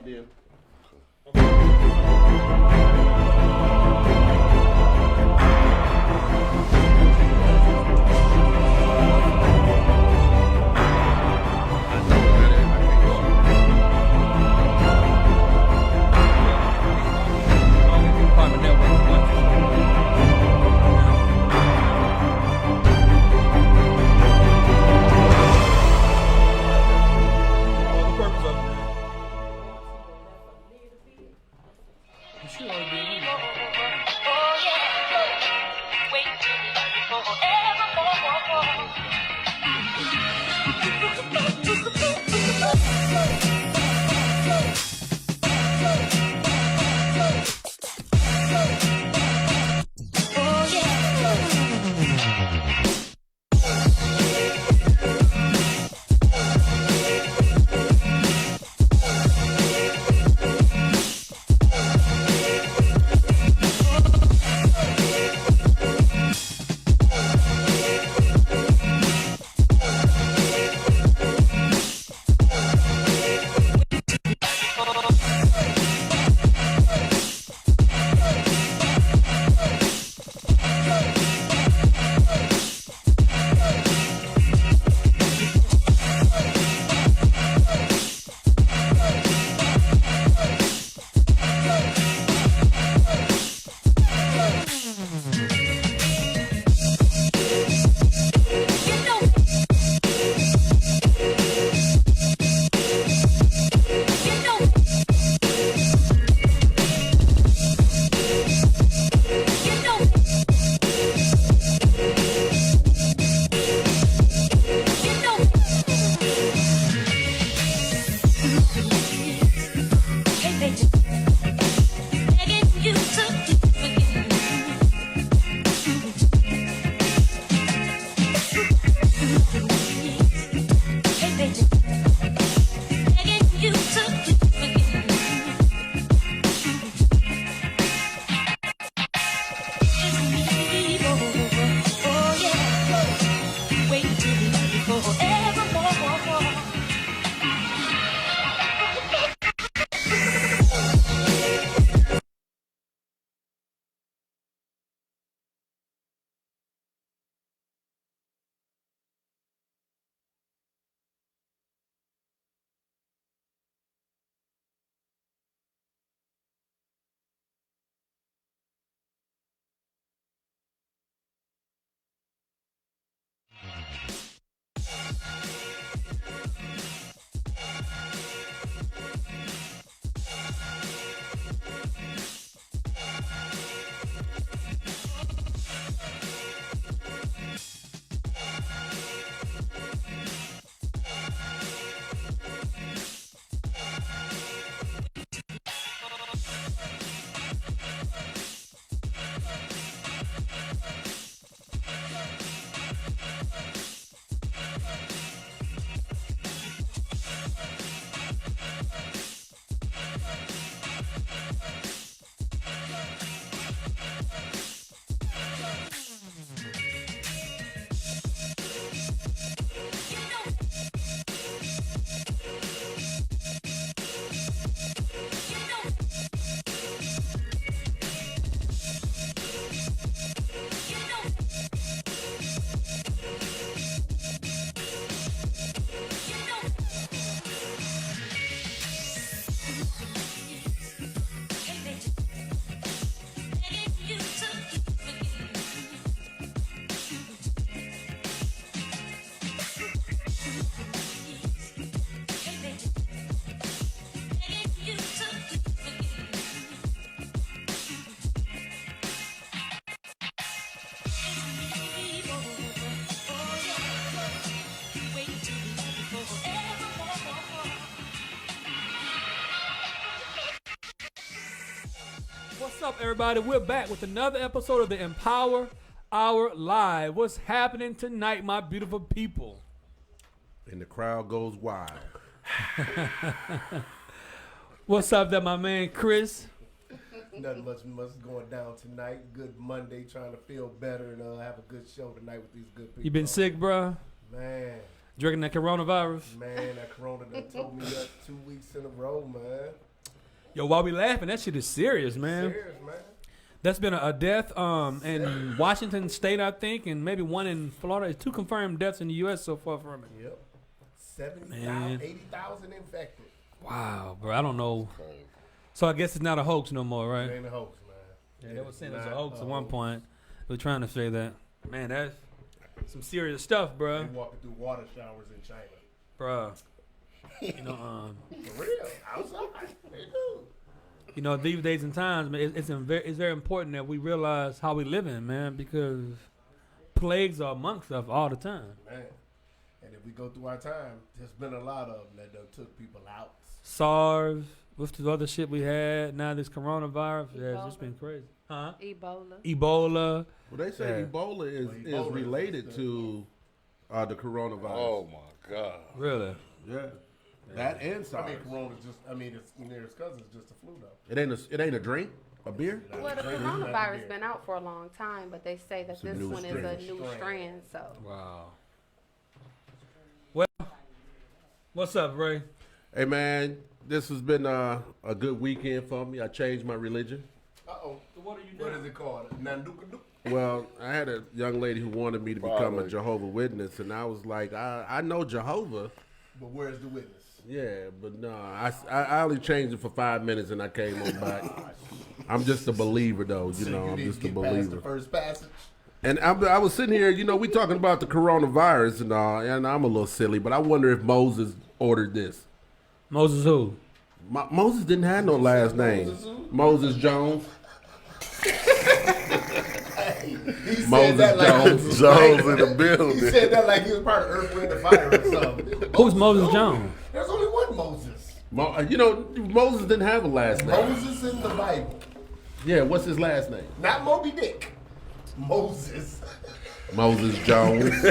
then. What's up, everybody? We're back with another episode of the Empower Hour Live. What's happening tonight, my beautiful people? And the crowd goes wild. What's up, there, my man Chris? Nothing much going down tonight. Good Monday, trying to feel better and have a good show tonight with these good people. You been sick, bro? Man. Drinking that coronavirus? Man, that corona done told me up 2 weeks in a row, man. Yo, while we laughing, that shit is serious, man. Serious, man. That's been a death in Washington State, I think, and maybe one in Florida. 2 confirmed deaths in the U.S. so far from it. Yep. 70,000, Man. 80,000 infected. Wow, bro. I don't know. So I guess it's not a hoax no more, right? It ain't a hoax, man. Yeah, they were saying it was a not hoax at a one hoax. point. We're trying to say that. Man, that's some serious stuff, They bro. walking through water showers in China. Bro. You know, For real. Outside. They do. you know, these days and times, man, it's very important that we realize how we live in, man, because plagues are amongst us all the time. Man. And if we go through our time, there's been a lot of them that done took people out. SARS, what's the other shit we had? Now this coronavirus, yeah, it's just been crazy. Huh? Ebola. Well, they say Yeah. Ebola is Ebola is related the- to the coronavirus. Oh my God. Really? Yeah. That and I SARS. mean, Corona's just, it's nearest cousin, it's just a flu, though. It ain't a drink, a beer. Well, the coronavirus been out for a long time, but they say that It's a this new one is strain. a new strand. So Wow. Well, what's up, Ray? Hey man, this has been a good weekend for me. I changed my religion. Uh-oh. So what are you What is it called? Nanduka-duk? Well, I had a young lady who wanted me to become a Probably. Jehovah's Witness, and I was like, I know Jehovah. But where's the witness? Yeah, but no, I only changed it for 5 minutes and I came on back. I'm just a believer, though. You So know, I'm didn't just a get past believer. the first passage? And I was sitting here, you know, we talking about the coronavirus and all, and I'm a little silly, but I wonder if Moses ordered this. Moses who? Moses didn't have no last name. Moses Jones. He said Moses that like Jones. Jones in the He building. said that like he was part of Earth, Wind, and Fire or something. Who's Moses Jones? There's only one Moses. You know, Moses didn't have a last name. Moses in the Bible. Yeah, what's his last name? Not Moby Dick. Moses. Moses Jones. He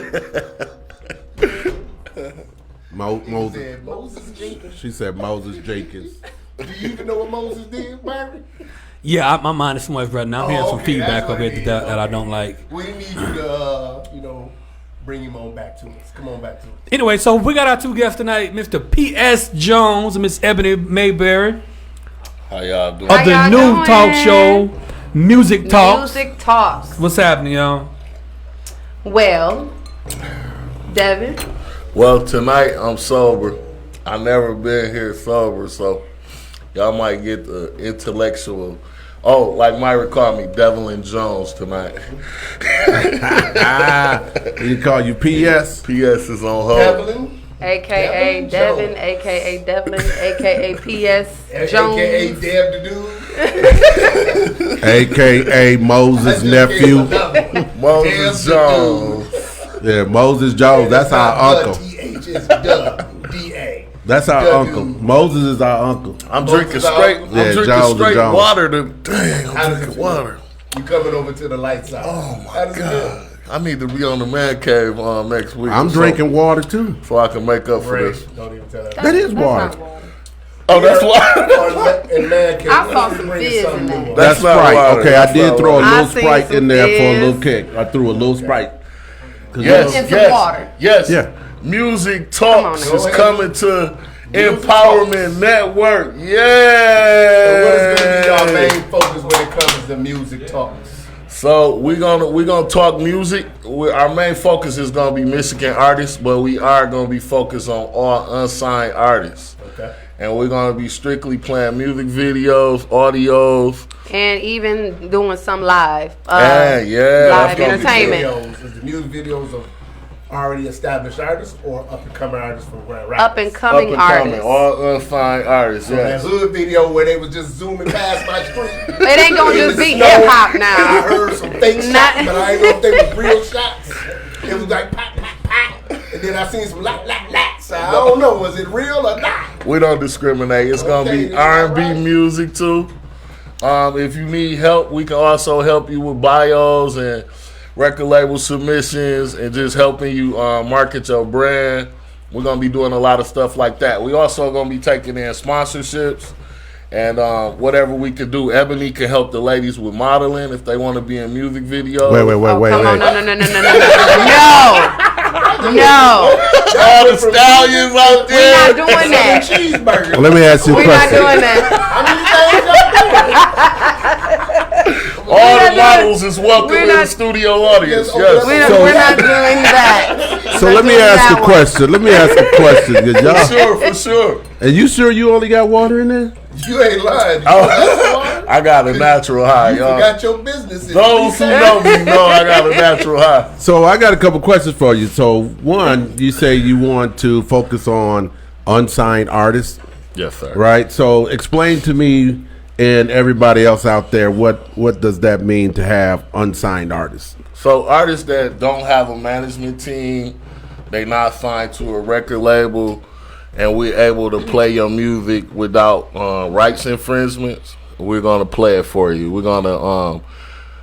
Moses. said Moses Jenkins. She said Moses Jenkins. Do you even know what Moses did, Byron? Yeah, my mind is somewhere right now. I'm hearing some okay, feedback that's over what here it is. that I Okay. don't like. We need you to, bring him on back to us. Come on back to us. Anyway, so we got our 2 guests tonight, Mr. P.S. Jones and Miss Ebony Mayberry How y'all doing? How of the y'all new doing? talk show, Music Talks. Music Talks. What's happening, y'all? Well, Devin, Well, tonight I'm sober. I never been here sober, so y'all might get the intellectual. Oh, like Myra called me, Devlin Jones tonight. He call you PS. PS is on hold. Evelyn, aka Devin Devin, Jones. aka Devlin, aka P.S. Jones. a.k.a. Deb the Dude. AKA Moses' I just nephew. gave another one. Moses Deb the Jones. Yeah, Moses Jones. That's It's not our the uncle. TH, it's D-A. That's our W. uncle. Moses is our uncle. I'm Moses drinking Jones. straight. Yeah, I'm drinking Jones and straight Jones. water. Dang, How I'm does it drinking feel? water. You coming over to the light side. Oh How my does it God. I need to be on the man cave next week. I'm so- drinking water too. so I can make up feel? for Ray, this. don't even tell that. That is water. That's not water. Oh, that's why. And man, can I saw let's some bring fizz something in new that. on. That's not Sprite. water. Okay, I That's did not throw a water. I little seen Sprite some in there for a little fizz. kick. I threw a little Sprite. 'Cause Yes, And some yes, water. yes. Yeah. Music Talks Come is on, now. coming to Music Empowerment Talks. Network. So what is going to be our Yeah. main focus when it comes to music talks? So we're gonna talk music. Our main focus is gonna be Michigan artists, but we are gonna be focused on all unsigned artists. Okay. And we're gonna be strictly playing music videos, audios. And even doing some live. Yeah, live that's gonna be entertainment. Videos, is the music videos of already established artists or up and coming artists from rappers? Up and Up coming and coming, artists. all unsigned artists. So that Yes. hood video where they was just zooming past my street. It ain't gonna In just the be snow, hip hop and I now. heard some fake shots, Not- but I didn't know if they was real shots. It was like pop, pop, pop. And then I seen some lap, lap, laps. I don't know, was it real or not? We don't discriminate. It's gonna Okay, be then, R&B alright. music too. If you need help, we can also help you with bios and record label submissions and just helping you market your brand. We're gonna be doing a lot of stuff like that. We also gonna be taking in sponsorships and whatever we can do. Ebony can help the ladies with modeling if they want to be in music videos. Oh, come on, no. No. All the stallions out We're not there. doing that. Cheeseburger. Let me ask you a We're not question. doing that. I'm just All the models is welcome in the studio audience. Yes. We're not doing that. So let me ask a question. Let me ask a question. 'Cause y'all, For sure. and you sure you only got water in there? You ain't lying. I got a natural high, You y'all. got your business in. Those who know me know I got a natural high. So I got a couple questions for you. So one, you say you want to focus on unsigned artists, Yes, sir. right? So explain to me and everybody else out there what does that mean to have unsigned artists? So artists that don't have a management team, they not signed to a record label, and we're able to play your music without rights infringements. We're gonna play it for you. We're gonna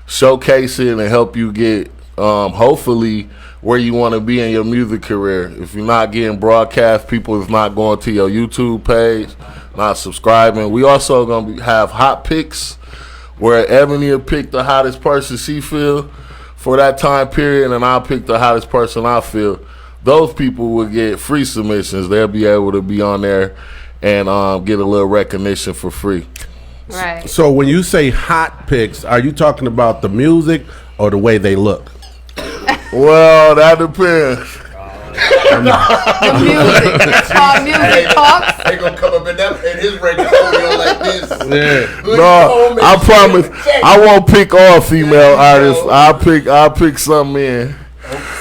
showcase it and help you get hopefully where you want to be in your music career. If you're not getting broadcast, people is not going to your YouTube page, not subscribing. We also gonna have hot picks where Ebony will pick the hottest person she feel for that time period, and I'll pick the hottest person I feel. Those people will get free submissions. They'll be able to be on there and get a little recognition for free. Right. So when you say hot picks, are you talking about the music or the way they look? Well, that depends. The music. It's called music talks. They gonna come up in his record studio like this. Yeah. No, I promise I won't pick all female artists. I'll pick some men.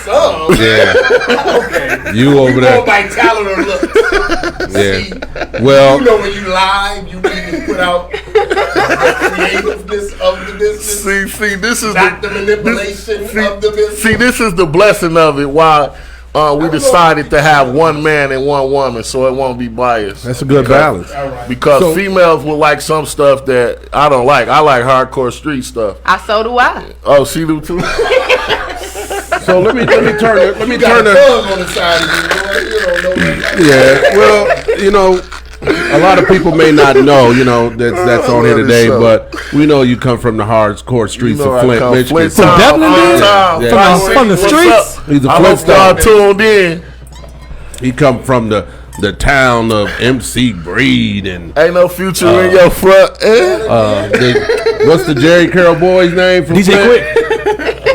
Some. Yeah. Okay. You over You there. go by talent or looks. Yeah. See, Well, you know when you live, you need to put out the creativeness of the business, See, this is not the manipulation of the business. See, this is the blessing of it. Why we decided to have one man and one woman, so it won't be biased. that's a good balance. All right. Because So- females will like some stuff that I don't like. I like hardcore street stuff. So do I. Oh, she do too. So let me turn it. Let me You got turn a it. thug on the side of you, boy. You don't know that. Yeah. Well, you know, a lot of people may not know, you know, that's on here today, but we know you come from the hardcore streets of Flint, Michigan. From Devlin, dude? Yeah. From the streets? He's a I hope y'all Flintstone. tuned in. He come from the town of MC Breed and Ain't no future in your front. what's the Jerry Carroll boy's name from DJ Flint? Quick.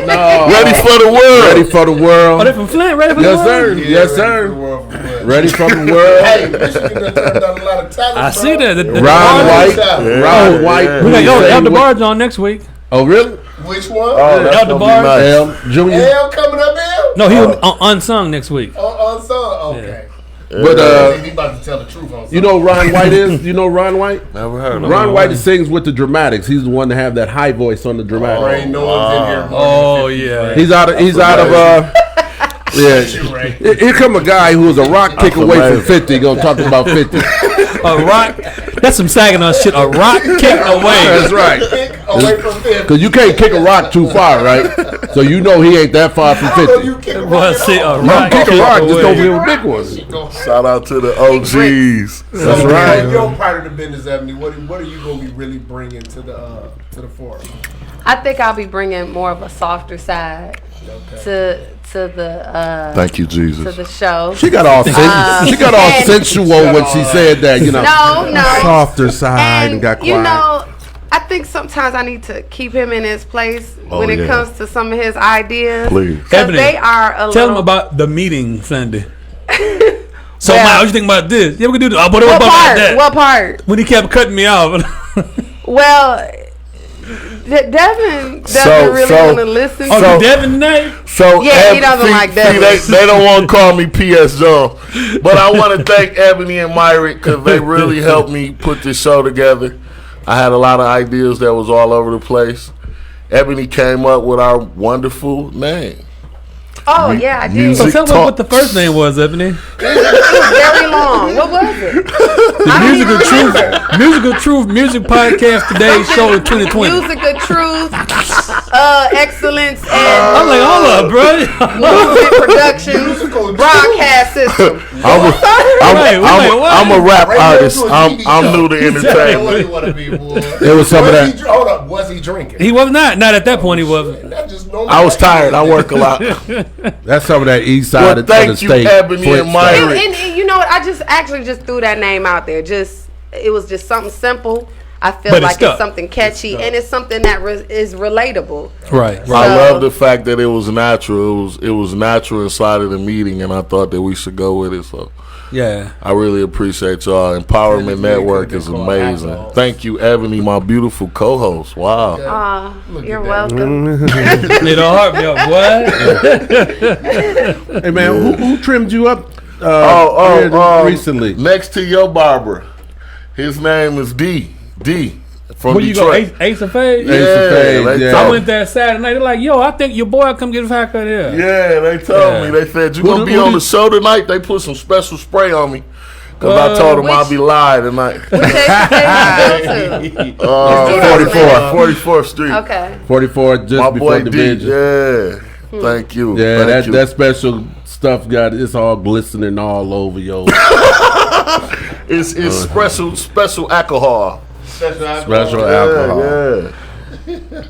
No. Ready for the world. Ready for the world. Oh, they from Flint? Ready for Yes, the sir. world? Yes, sir. Ready for the world. Hey, Michigan done turned down a lot of talent. I see that. The Ron Barge. White. Ron White. We got who say Elder what- Barge on next week. Oh, really? Which one? Oh, that's Elder gonna be Barge. nice. L Junior. L coming up, L? No, he was unsung next week. On song? Okay. But He about to tell the truth on you know who Ron White is? You know Ron White? Never heard of Ron White sings with the Dramatics. He's the one to have that high voice on the Dramatics. Ain't no one's in here. Oh, yeah. He's out of yeah. Here come a guy who is a rock kick away from 50. Gonna talk about 50. A rock. That's some Saginaw shit. A rock kick away. That's right. Away from 50. Cause you can't kick a rock too far, right? So you know he ain't that far from 50. You kick a Well, rock see, a You rock kick a rock, just away. don't be a big one. Shout out to the OGs. That's So, right. Your part of the business, Ebony. What are you gonna be really bringing to the forum? I think I'll be bringing more of a softer side to the Thank you, to Jesus. the show. She got all she got all and- sensual when she said that, you know. No. Softer side and got quiet. You know, I think sometimes I need to keep him in his place when it yeah. comes to some of his ideas. Please. Because Ebony, they are a Tell little. them about the meeting Sunday. So, Well- Mike, what you think about this? Yeah, we can do this. Oh, but what what about part? that? What part? When he kept cutting me off. Well, Devin doesn't really so- want to listen. Oh, to the Devin tonight? So Yeah, he doesn't like that. They don't want to call me PS Jones, but I want to thank Ebony and Myrick because they really helped me put this show together. I had a lot of ideas that was all over the place. Ebony came up with our wonderful name. Oh, yeah, I did. Music So tell me talk. what the first name was, Ebony. It was very long. What was it? The Musical Truth Music Podcast Today Show in 2020. Music of Truth, Excellence, and I'm like, hold up, bro. Movement Productions, Broadcast System. I'm a rap Radio artist. to a I'm TV new to That's entertainment. what he want to be, boy. There was some of that. Hold up. Was he drinking? He was not. Not at that point, he wasn't. That just normal. I was tired. I work a lot. That's some of that east side Well, of the thank you, state. Ebony Flint and stuff. Myrick. And you know what? I just actually just threw that name out there. It was just something simple. I feel But it's like stuck. it's something catchy and it's something that is relatable. Right. So- I love the fact that it was natural. It was natural inside of the meeting, and I thought that we should go with it. So Yeah. I really appreciate y'all. Empowerment Network is amazing. Thank you, Ebony, my beautiful co-host. Wow. You're welcome. It don't hurt me up, what? Hey man, who trimmed you up recently? Next to your barber, his name is D from Where you go, Detroit. Ace of Fades? Ace of Fades, they yeah. I told went there Saturday night. They're like, yo, I think your boy come get his haircut here. Yeah, they told me. They said, you going to be on the show tonight? They put some special spray on me. Because I told them I'll be live tonight. Which exit you go to? 44th Street. Okay. 44 just My before boy D. Division. Yeah. Thank you. Yeah, Thank you. that special stuff it's all glistening all over yo. It's special alcohol. Special alcohol. Yeah.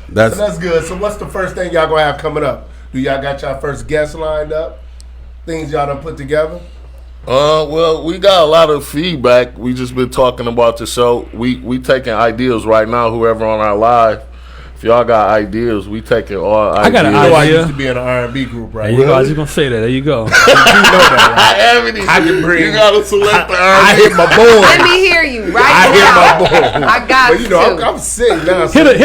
That's good. So what's the first thing y'all gonna have coming up? Do y'all got y'all first guests lined up? Things y'all done put together? Well, we got a lot of feedback. We just been talking about the show. We taking ideas right now. Whoever on our live, if y'all got ideas, we taking all ideas. I got an You know I idea. used to be in an R&B group, right? There you go. I was just gonna say that. There you go. You know that, Ebony, I can bring. you gotta select the I R&B. hit my boy. Let me hear you right I hit now. my boy. I got But you know, to. I'm sick now. Hit it,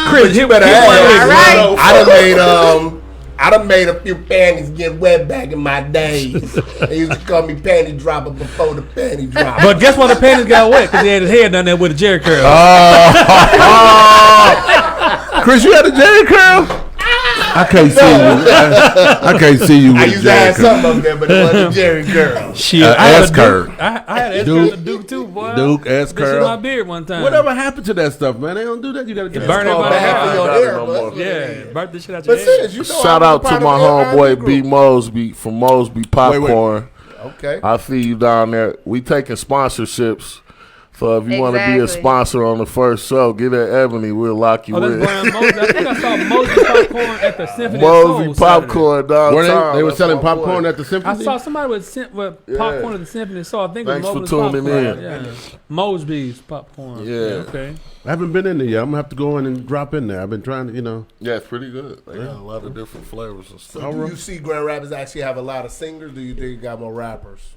Chris. Hit better hit ask. one of these. All right. I done made a few panties get wet back in my days. They used to call me panty dropper before the panty dropper. But guess what? The panties got wet because he had his hair down there with a jerry curl. Chris, you had a Jerry curl? I can't see you. I can't see you with I a used to Jerry have curl. something up there, but it wasn't Jerry girl. Shit, I had a S-curve. Duke. I had an S-curve, a Duke too, boy. Duke, Bitch in S-curl. my beard one time. Whatever happened to that stuff, man? They don't do that. You gotta get Burn that it by Bad the for hair. your Got it hair, no but more. Yeah, burn this shit out your But head. since you know Shout I was out a part to of my the homeboy R&B B group. Mosby from Mosby Popcorn. Okay. I see you down there. We taking sponsorships. So if you want to be a Exactly. sponsor on the first show, get at Ebony. We'll lock you Oh, that's in. Brian Mosby. I think I saw Mosby Popcorn at the Symphony of Mosby Soul Saturday. Popcorn downtown. Were they were That's selling my popcorn boy. at the I symphony? saw somebody with popcorn at the Symphony of Soul. I think Thanks it for was Mosby's tuning popcorn. in. Yeah. Mosby's popcorn. Yeah. Okay. I haven't been in there yet. I'm gonna have to go in and drop in there. I've been trying to, Yeah, it's pretty good. They got a lot of different flavors and stuff. So do you see Grand Rapids actually have a lot of singers? Do you think you got more rappers?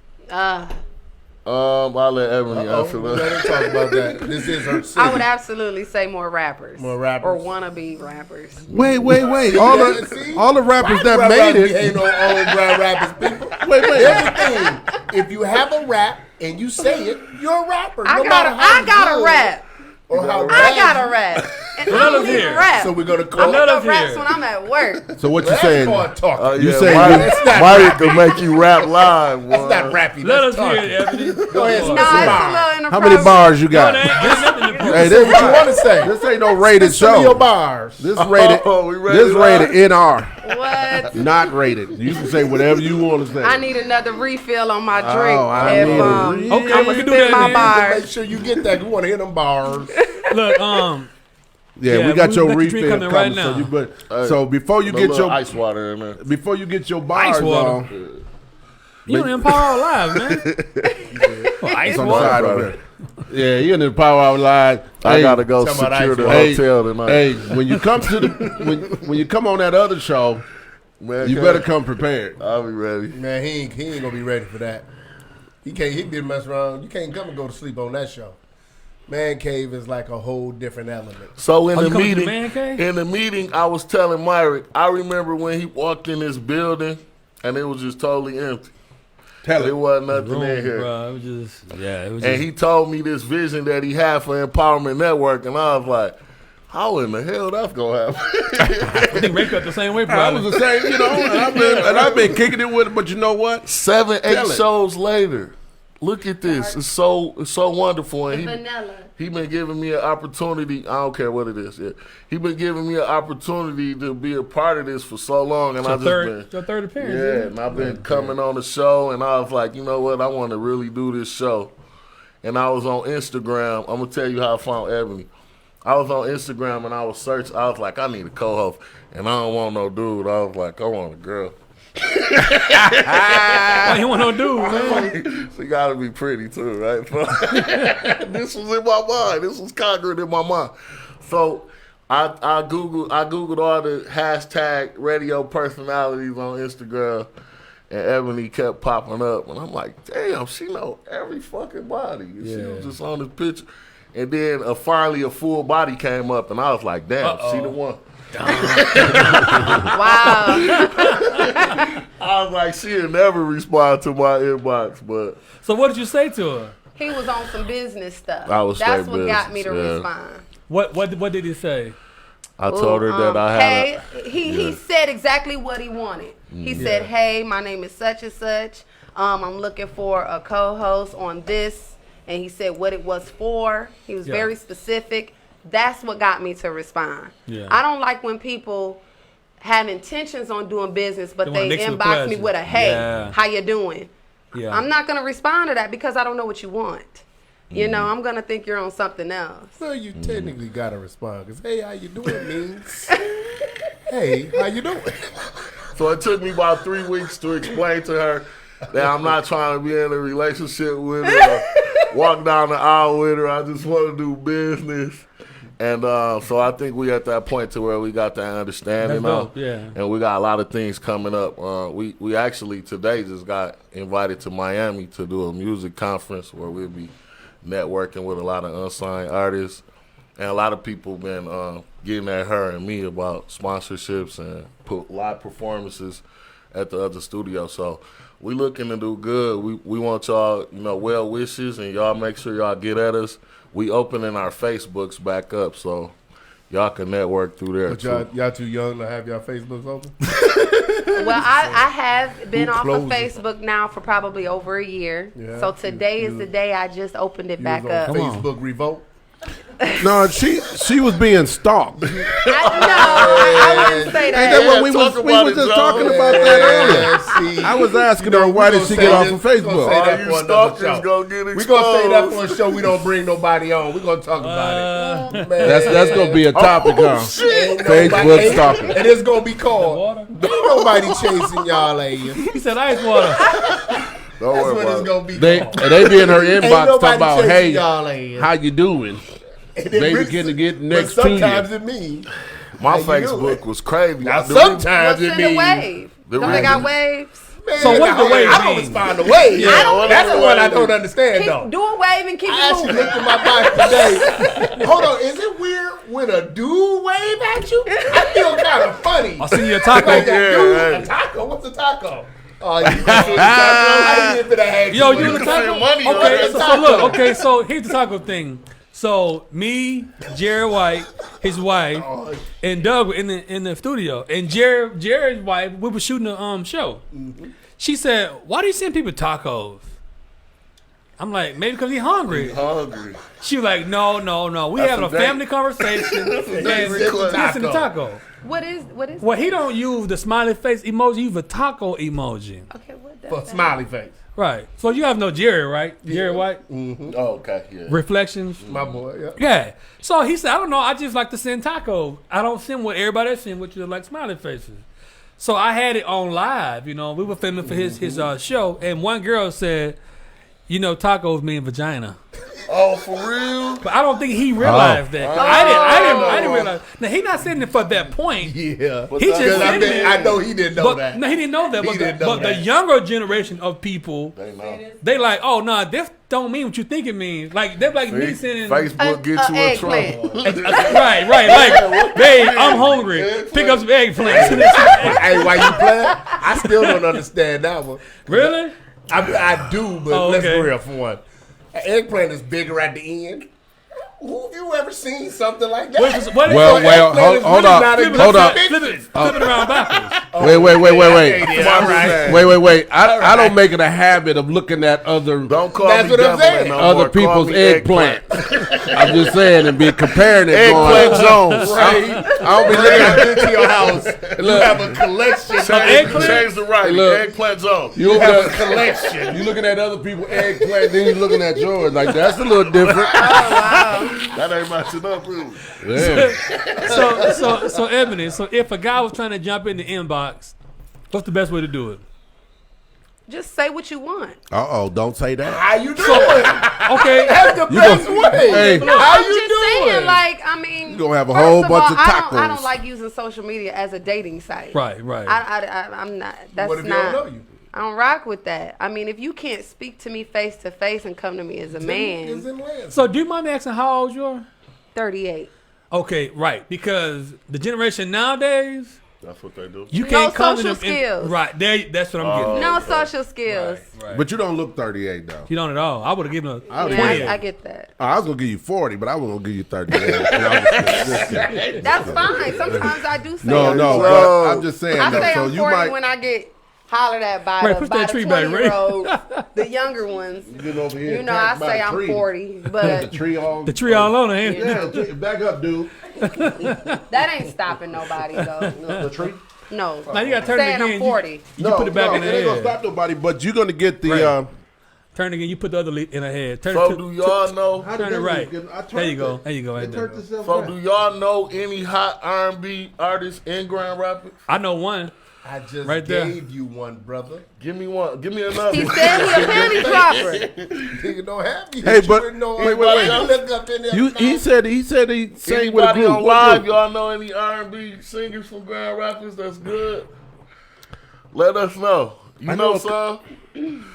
I'll let Ebony Oh, answer we that. gotta talk about that. This is her city. I would absolutely say more rappers. More rappers. Or wannabe rappers. Wait. See? All the rappers Why that Grand made Rapids it. ain't no old Grand Rapids people. Wait. Here's the thing: if you have a rap and you say it, you're a rapper. I no matter gotta how gotta good rap. Or how I bad gotta you- rap. And I Let don't us even hear. rap. So we're gonna I call. make Let up us raps hear. when I'm at work. So what you That's saying? called talking. You say Mike can make you rap live. That's boy. not rapping. Let That's us hear talking. it, Ebony. Go ahead, for it. Nah, it's a Bar. little inappropriate. How many bars you No, got? there ain't nothing to Hey, Say what you want to say. this ain't no rated Some of your show. bars. This rated. Oh, we rated This R? rated NR, What? not rated. You can say whatever you want to say. I need another refill on my drink. I if, need a Okay, I'm we gonna can do spit that my then. bars. Make sure you get that. We want to hear them bars. Look, Yeah, we got we your got the drink refill coming coming. right So, now. you, so before you No get little your ice water in there. before you get your bars Ice water. on, you don't empower our lives, man. Ice on the water. side over there. Yeah, you in the Power Hour Live. I gotta go Talking about secure ice the water. hotel tonight. Hey, when you come to the when you come on that other show, Man, you better come prepared. I'll be ready. Man, he ain't gonna be ready for that. He didn't mess around. You can't come and go to sleep on that show. Man Cave is like a whole different element. So in Oh, the you coming to meeting, Man Cave? I was telling Myrick, I remember when he walked in this building and it was just totally empty. Tell There it. wasn't nothing Room, in here. bro. It was just, it was And just. he told me this vision that he had for Empowerment Network, and I was like, how in the hell that's gonna happen? I think Ray felt the same way, I probably. was the same, and I've been kicking it with it. But you know what? 7, 8 Tell it. shows later. Look at this. It's so wonderful. And Vanilla. he been giving me an opportunity. I don't care what it is. Yeah. He been giving me an opportunity to be a part of this for so long, and I just been Your third appearance. yeah. And I've been coming on the show, and I was like, you know what? I want to really do this show. And I was on Instagram. I'm gonna tell you how I found Ebony. I was on Instagram and I was searching. I was like, I need a co-host, and I don't want no dude. I was like, I want a girl. What you want to do, man? She gotta be pretty too, right? This was in my mind. This was conquered in my mind. So I googled all the hashtag radio personalities on Instagram, and Ebony kept popping up, and I'm like, damn, she know every fucking body. And she was just on this picture, and then finally a full body came up, and I was like, damn, she the one. Wow. I was like, she'll never respond to my inbox, but So what did you say to her? He was on some business stuff. I was That's straight what got me to business, yeah. respond. What did he say? I told her that I had. Hey, he said exactly what he wanted. He said, "Hey, my name is such and such. I'm looking for a co-host on this," and he said what it was for. He was very specific. That's what got me to respond. Yeah. I don't like when people have intentions on doing business, but they inbox me with a "Hey, how you doing?" Yeah. I'm not gonna respond to that because I don't know what you want. You know, I'm gonna think you're on something else. Well, you technically gotta respond because "Hey, how you doing?" means "Hey, how you doing?" So it took me about 3 weeks to explain to her that I'm not trying to be in a relationship with her, or walk down the aisle with her. I just want to do business. And so I think we at that point to where we got that understanding now. Yeah. And we got a lot of things coming up. We actually today just got invited to Miami to do a music conference where we'll be networking with a lot of unsigned artists. And a lot of people been getting at her and me about sponsorships and put live performances at the other studio. So we looking to do good. We want y'all, well wishes, and y'all make sure y'all get at us. We opening our Facebooks back up, so y'all can network through there. But y'all too young to have y'all Facebooks open? Well, I have been off of Facebook now for probably over a year. Yeah. So today is the day I just opened it back up. Facebook revolt? No, she was being stalked. I wouldn't say that. Ain't that what we was just talking about that earlier? I was asking her why did she get off of Facebook? We're going to say that for a show we don't bring nobody on. We're going to talk about it. Man. That's going to be a topic, Facebook stalking. And it's going to be called Nobody Chasing Y'all Ass. He said ice water. That's what it's going to be called. They be in her inbox talking about, hey, how you doing? Baby, can get next to you. Sometimes it means my Facebook was crazy. Now sometimes it means wave. Don't they got waves? Man, so what the wave I don't mean? respond to waves. That's the one I don't understand, though. Do a wave and keep it I moving. actually looked at my box today. Hold on, is it weird when a dude wave at you? I feel kind of funny. I'll send you a taco. Like a taco? What's a taco? Oh, you can see the taco? I didn't get to that. Yo, you in the taco? taco? Okay, so look. Okay, so here's the taco thing. So me, Jerry White, his wife, and Doug were in the studio. And Jared's wife, we were shooting a show. Mm-hmm. She said, "Why do you send people tacos?" I'm like, maybe because he's hungry. She was like, no. We having a family conversation. Listen to taco. What is? Well, he don't use the smiley face emoji. He use a taco emoji. Okay, what does For smiley face. Right. So you have no Jerry, right? Yeah. Jerry White? Mm-hmm. Oh, okay. Yeah. Reflections? My boy, yeah. Yeah. So he said, I don't know. I just like to send taco. I don't send what everybody else send, which is like smiley faces. So I had it on live. We were filming for his show. And one girl said, tacos mean vagina. Oh, for real? But I don't think he realized that. I didn't realize. Now, he not sending it for that point. Yeah. He just sending it. I know he didn't know that. No, he didn't know that. But the younger generation of people, they like, oh, no, this don't mean what you think it means. Like, they're like me sending. Facebook gets you in trouble. Right. Like, babe, I'm hungry. Pick up some eggplants. Hey, why you playing? I still don't understand that one. Really? I do, but let's be real for one. An eggplant is bigger at the end. Who have you ever seen something like that? Hold up. Flip it around backwards. Wait. I don't make it a habit of looking at other. Don't call me devil no other people's eggplant. I'm just saying and be comparing it. Eggplant zones. Right? I don't be looking at into your house. You have a collection. Change the writing. Eggplant zone. You have a collection. You looking at other people's eggplant, then you looking at yours. Like that's a little different. Oh wow. That ain't matching up, really. Yeah. So Ebony, so if a guy was trying to jump in the inbox What's the best way to do it? Just say what you want. Don't say that. How you doing? Okay. That's the best way. Hey. No, How I'm you just doing? saying, like, I mean, You gonna have a first whole of bunch all, of I tacos. don't like using social media as a dating site. Right. I'm not. That's What if not. you don't know you? I don't rock with that. I mean, if you can't speak to me face to face and come to me as a It's man, in Lansing. So do you mind me asking how old you are? 38. Okay, right. Because the generation nowadays, That's what they do. you No can't come to social them. skills. Right. That's what I'm getting. No at. social skills. Right. But you don't look 38 though. You don't at all. I would have given a I would've 28. Yeah, I get that. I was gonna give you 40, but I was gonna give you 38. Just kidding. That's fine. Sometimes I do say No, I'm no, 40. but I'm just saying. I though, say so I'm you 40 might when I get hollered at by Ray, the, push by that the tree back, 20-year-olds, the younger ones. get over here. You know, I say I'm 40, The but tree all. The tree all on the hand. Yeah, the tree- back up, dude. that ain't stopping nobody, though. The tree. No. Now you gotta turn it Saying again. I'm 40. You put it back in the it ain't gonna head. stop nobody. But you're gonna get the. Right. Turn it again. You put the other leaf in her head. Turn So it do y'all know? How Turn did it that right. get- I There turned you go. it. There you go. Right It there. turned itself So back. do y'all know any hot R&B artists in Grand Rapids? I know one. I just Right there. gave you one, brother. Give me one. Give me another. He said he a penny dropper. Nigga don't have me. Hey, hit you but- with no wait, wait. look up in there. He said he sang with a Anybody group. on What live? group? Y'all know any R&B singers from Grand Rapids that's good? Let us know. You I know know some?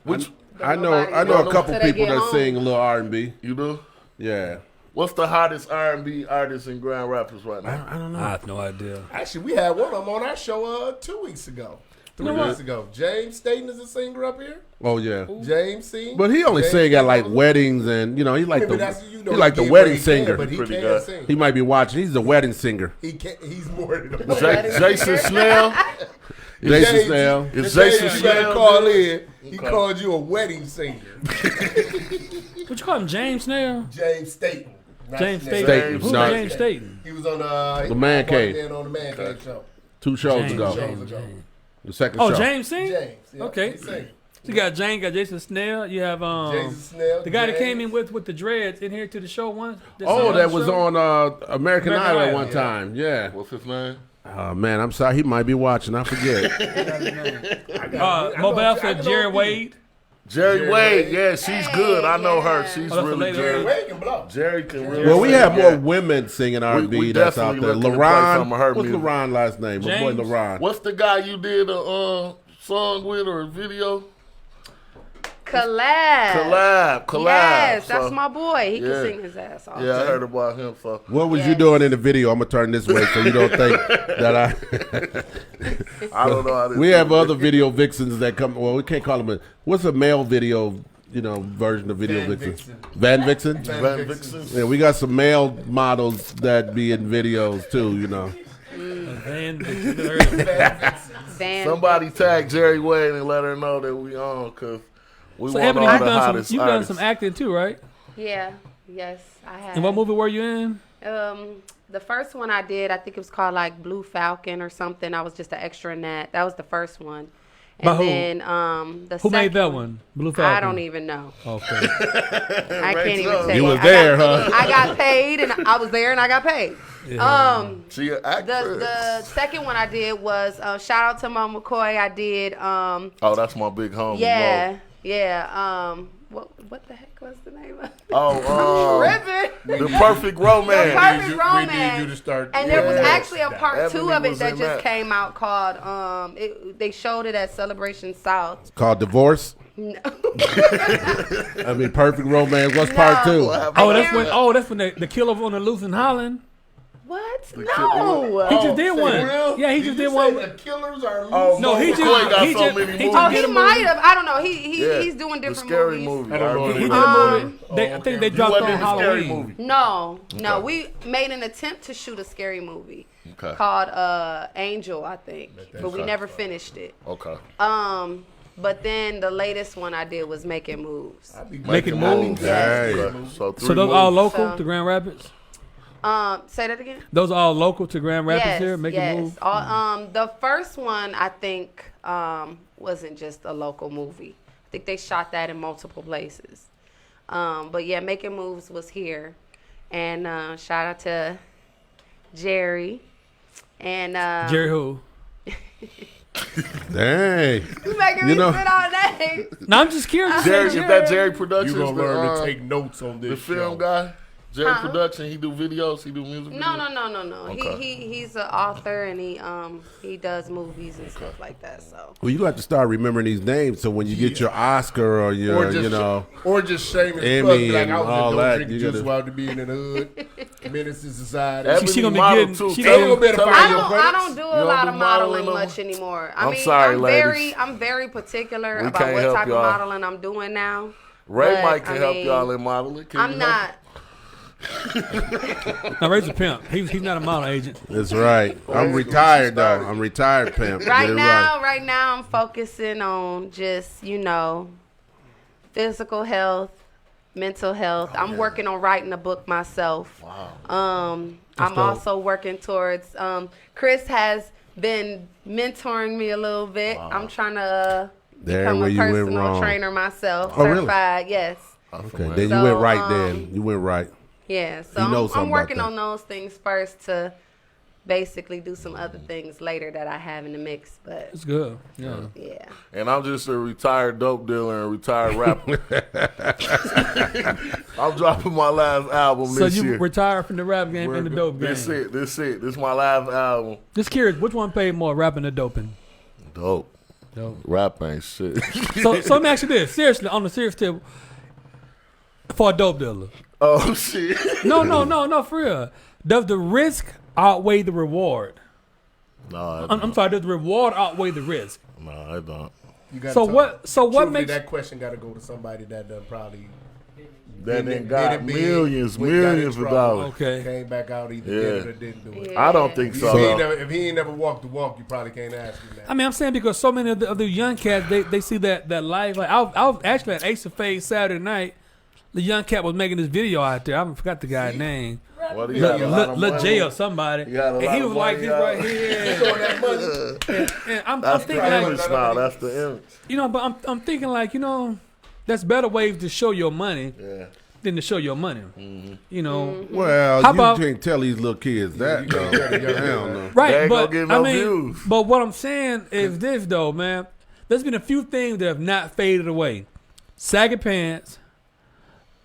Which I know Nobody a knows couple till they people get that home. sing a little R&B. you do? Yeah. What's the hottest R&B artist in Grand Rapids right now? I don't know. I have no idea. Actually, we had one of them on our show 2 weeks ago. 3 weeks ago. James Staten is a singer up here. Oh yeah. James sing. But he only James sing at Staten like on- weddings and he like Yeah, but the that's- you know, he like the he wedding can, singer. But he Pretty can good. sing. He might be watching. He's the wedding singer. He can't. He's more than a Jason Snell? Jason James- Snell. Is James, Jason you better Snell call good? in. He Okay. called you a wedding singer. What you call him? James Snell? James Staten. not James Snell. Staten. Who's No. James Staten? He was on The Man Cave. On the Man Cave show. 2 shows James, ago. James. The second Oh, show. James sing? James. Yeah, Okay. He sing. You got James, got Jason Snell. You have Jason Snell. the guy that James. came in with the dreads in here to the show once. Oh, on that the was show? on American American Idol Idol, one yeah. time. Yeah. What's his name? Oh man, I'm sorry. He might be watching. I forget. Mobile said Jerry Wade. Jerry Jerry Wade. Wade. Yeah, she's good. I know her. yeah. She's Oh, that's the really lady. Jerry good. Wade can blow. Jerry can really Well, we sing, have yeah. more women singing R&B we that's out definitely there. looking to play some of her LaRon. What's music. LaRon last name? My boy James? LaRon. What's the guy you did a song with or a video? Collab. Collab. Yes, So, that's my boy. He yeah. can sing his ass off. Yeah, I heard about him. So. What was you Yes. doing in the video? I'm gonna turn this way so you don't think that I. I don't know how this We have other video vixens that come. Well, we can't call them. What's a male video? Version of video Van vixens. Vixen. Van Vixen. Van Vixen. Yeah, we got some male models that be in videos too. Van, Van Somebody tag Jerry Wade and let her know that we on because we so want Ebony, all you've the done hottest some artists. acting too, right? Yeah. Yes, I have. And what movie were you in? The first one I did, I think it was called like Blue Falcon or something. I was just an extra in that. That was the first one. And By who? then the Who made second that one? Blue Falcon. I don't even know. Okay. I can't even so. tell You you. was there, huh? I got paid, and I was there, and I got paid. She an actress. The second one I did was shout out to Mom McCoy. I did Oh, that's my big homie. yeah Mo. yeah what the heck was the name of it? Oh, Ribbon. The Perfect Romance. The Perfect We need you Romance. to start. And there was Yeah. actually a part Ebony 2 of it was that in just that. came out called they showed it at Celebration South. Called Divorce. I mean, Perfect Romance. What's part 2? That's when the killer on the loose in Holland. What? kid- No. He just did for one. real? Yeah, he Did just you did say one. The killers are loose. Oh, No, he Mo just McCoy got he so just- many he movies. just Oh, did he a might movie. have. I don't know. Yeah. He's doing The different scary movies. movie. I don't know He did what a it movie. I think they You dropped wasn't on in the scary Halloween. movie. No, we made an attempt to shoot a scary movie Okay. called Angel, I think, but we never finished it. Okay. But then the latest one I did was Making Moves. Making moves. Yes. Okay. So three So those all movies. local So- to Grand Rapids? Say that again. Those are all local to Grand Rapids Yes, here? Making yes. moves? The first one I think wasn't just a local movie. I think they shot that in multiple places. But yeah, Making Moves was here, and shout out to Jerry and Jerry who? Dang. You making me spit all day. No, I'm just curious. Jerry, if that Jerry Productions, You gonna learn to take notes on this the film show. guy. Jerry Production, he do videos, he do music. No. Okay. He's an author and he does movies and stuff like that. So. Well, you have to start remembering these names so when you get your Oscar or your, or just shameless Emmy plug, be like, and I was all in that, Don't Drink you Juice gotta- while to be in the hood. Menace to society. That She gonna be model getting- too. she They gonna better find your I credits. don't do You a don't lot do of modeling modeling no much anymore. I I'm mean, sorry, I'm ladies. very particular We about can't what help type of y'all. modeling I'm doing now. Ray But, Mike can I help mean, y'all in modeling. Can I'm you not. Now, Ray's a pimp. He's not a model agent. That's right. I'm retired, though. I'm retired, pimp. Right Get it now, I'm focusing on just, physical health, mental health. I'm working on writing a book myself. Wow. I'm also working towards, Chris has been mentoring me a little bit. I'm trying to There become where a you went personal wrong. trainer myself, Oh, really? certified, yes. Okay, then you So, went right then. You went right. Yeah, so You know I'm something working about on those things first to basically do some other things later that I have in the mix. But It's good. Yeah. yeah, And I'm just a retired dope dealer and retired rapper. I'm dropping my last album So this you year. retired from the rap game and the dope game. This it. This is my last album. Just curious, which one paid more, rapping or doping? Dope. Dope. Rap ain't shit. So let me ask you this. Seriously, on the serious tip, for a dope dealer. Oh shit. No, for real. Does the risk outweigh the reward? No, I'm sorry, does the reward outweigh the risk? no, I don't. You gotta So talk- what truthfully, makes that question got to go to somebody that done probably That did ain't got it big, millions went, got in millions of trouble, dollars. Okay. Came back out, either Yeah. did it or didn't do it. Yeah. I don't think If so. if he ain't never walked the walk, you probably can't ask him that. I mean, I'm saying because so many of the young cats, they see that life. Like I was actually at Ace of Phase Saturday night. The young cat was making this video out there. I forgot the guy's name. What do you got? A lot of Lil money? J or somebody. You got a And lot he of was like money, this right y'all. here. Throwing that money. And I'm That's thinking the like, image now. That's the image. but I'm thinking like, that's better ways to show your money Yeah. than to show your money. Well, How you about- can't tell these little kids that, though. Hell no. They Right, ain't but gonna get I no mean, views. but what I'm saying is this though, man. There's been a few things that have not faded away. Saggy pants,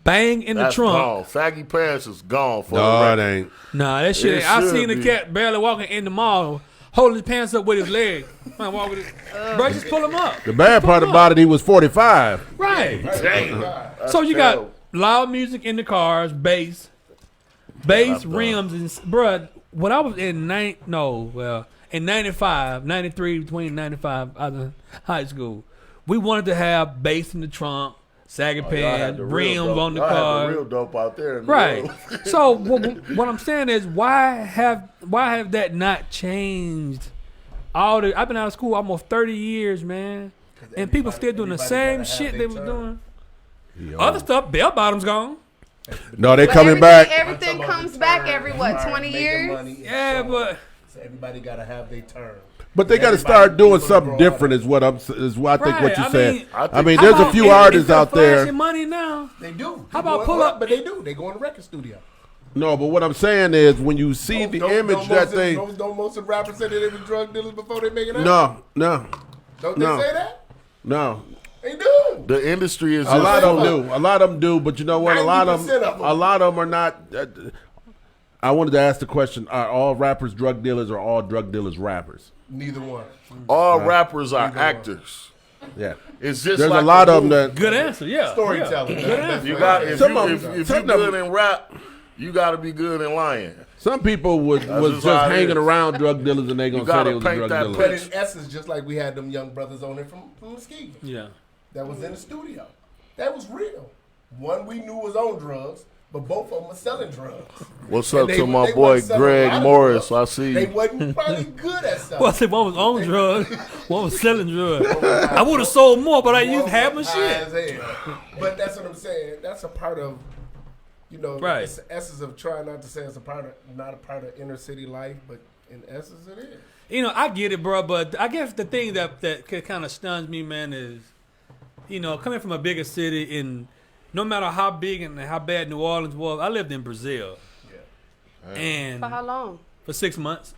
bang in That's the trunk. gone. Saggy pants is gone for No, the it record. ain't. Nah, that shit. It ain't. I should seen the be. cat barely walking in the mall, holding his pants up with his leg. Man, walk with it. Bro, just pull him up. The bad part about it, he was 45. Right. Damn. So you terrible. got loud music in the cars, bass, that's rims, and bruh. When I was in 95, 93, between 95, I was in high school. We wanted to have bass in the trunk, saggy Y'all had pants, the real rims dope. on the Y'all had car. real dope out there. In the Right. world. So what I'm saying is, why have that not changed? I've been out of school almost 30 years, man, and people still doing the everybody same gotta have shit their they was turn. doing. Other stuff, bell bottoms gone. No, they But coming back. Everything comes back every 20 years. Yeah, but So everybody got to have their turn. But they got to Everybody start doing people something grow different. up. Is what I think. What you Right, said. I I mean, how there's a about- few is- artists is there out there. flashing money now. They do. How They about going pull up- But they do. They go in the record studio. No, but what I'm saying is when you see the image that they. Don't most of the rappers say that they were drug dealers before they make it out? No. Don't they no. say that? No. They do. The industry is A lot just of them do. A lot of them do. But you know what? A lot of 90% of them. a lot of them are not. I wanted to ask the question: are all rappers drug dealers, or all drug dealers rappers? Neither one. all rappers are actors. Yeah. It's just There's like a lot of movie. them that. Good answer, yeah. Storytelling. That's You what got it is. if Some you of if, them- if some you of good them- in rap, you got to be good in lying. Some people was just just how it hanging is. around drug dealers and they gonna say gotta they was a paint drug that dealer. But in essence, just like we had them young brothers on it from Muskegon Yeah. that was in the studio. That was real. One we knew was on drugs, but both of them were selling drugs. What's And up they- to my they boy wasn't selling a Greg lot of Morris? drugs. I see They you. wasn't probably good at selling. Well, I said one was on drugs, one was selling drugs. I would have sold more, but I used half my High shit. as hell. But that's what I'm saying. That's a part of, Right. it's the essence of trying not to say it's not a part of inner city life, but in essence it is. I get it, bro, but I guess the thing that kind of stuns me, man, is, coming from a bigger city, and no matter how big and how bad New Orleans was, I lived in Brazil. Yeah. And For how long? for 6 months.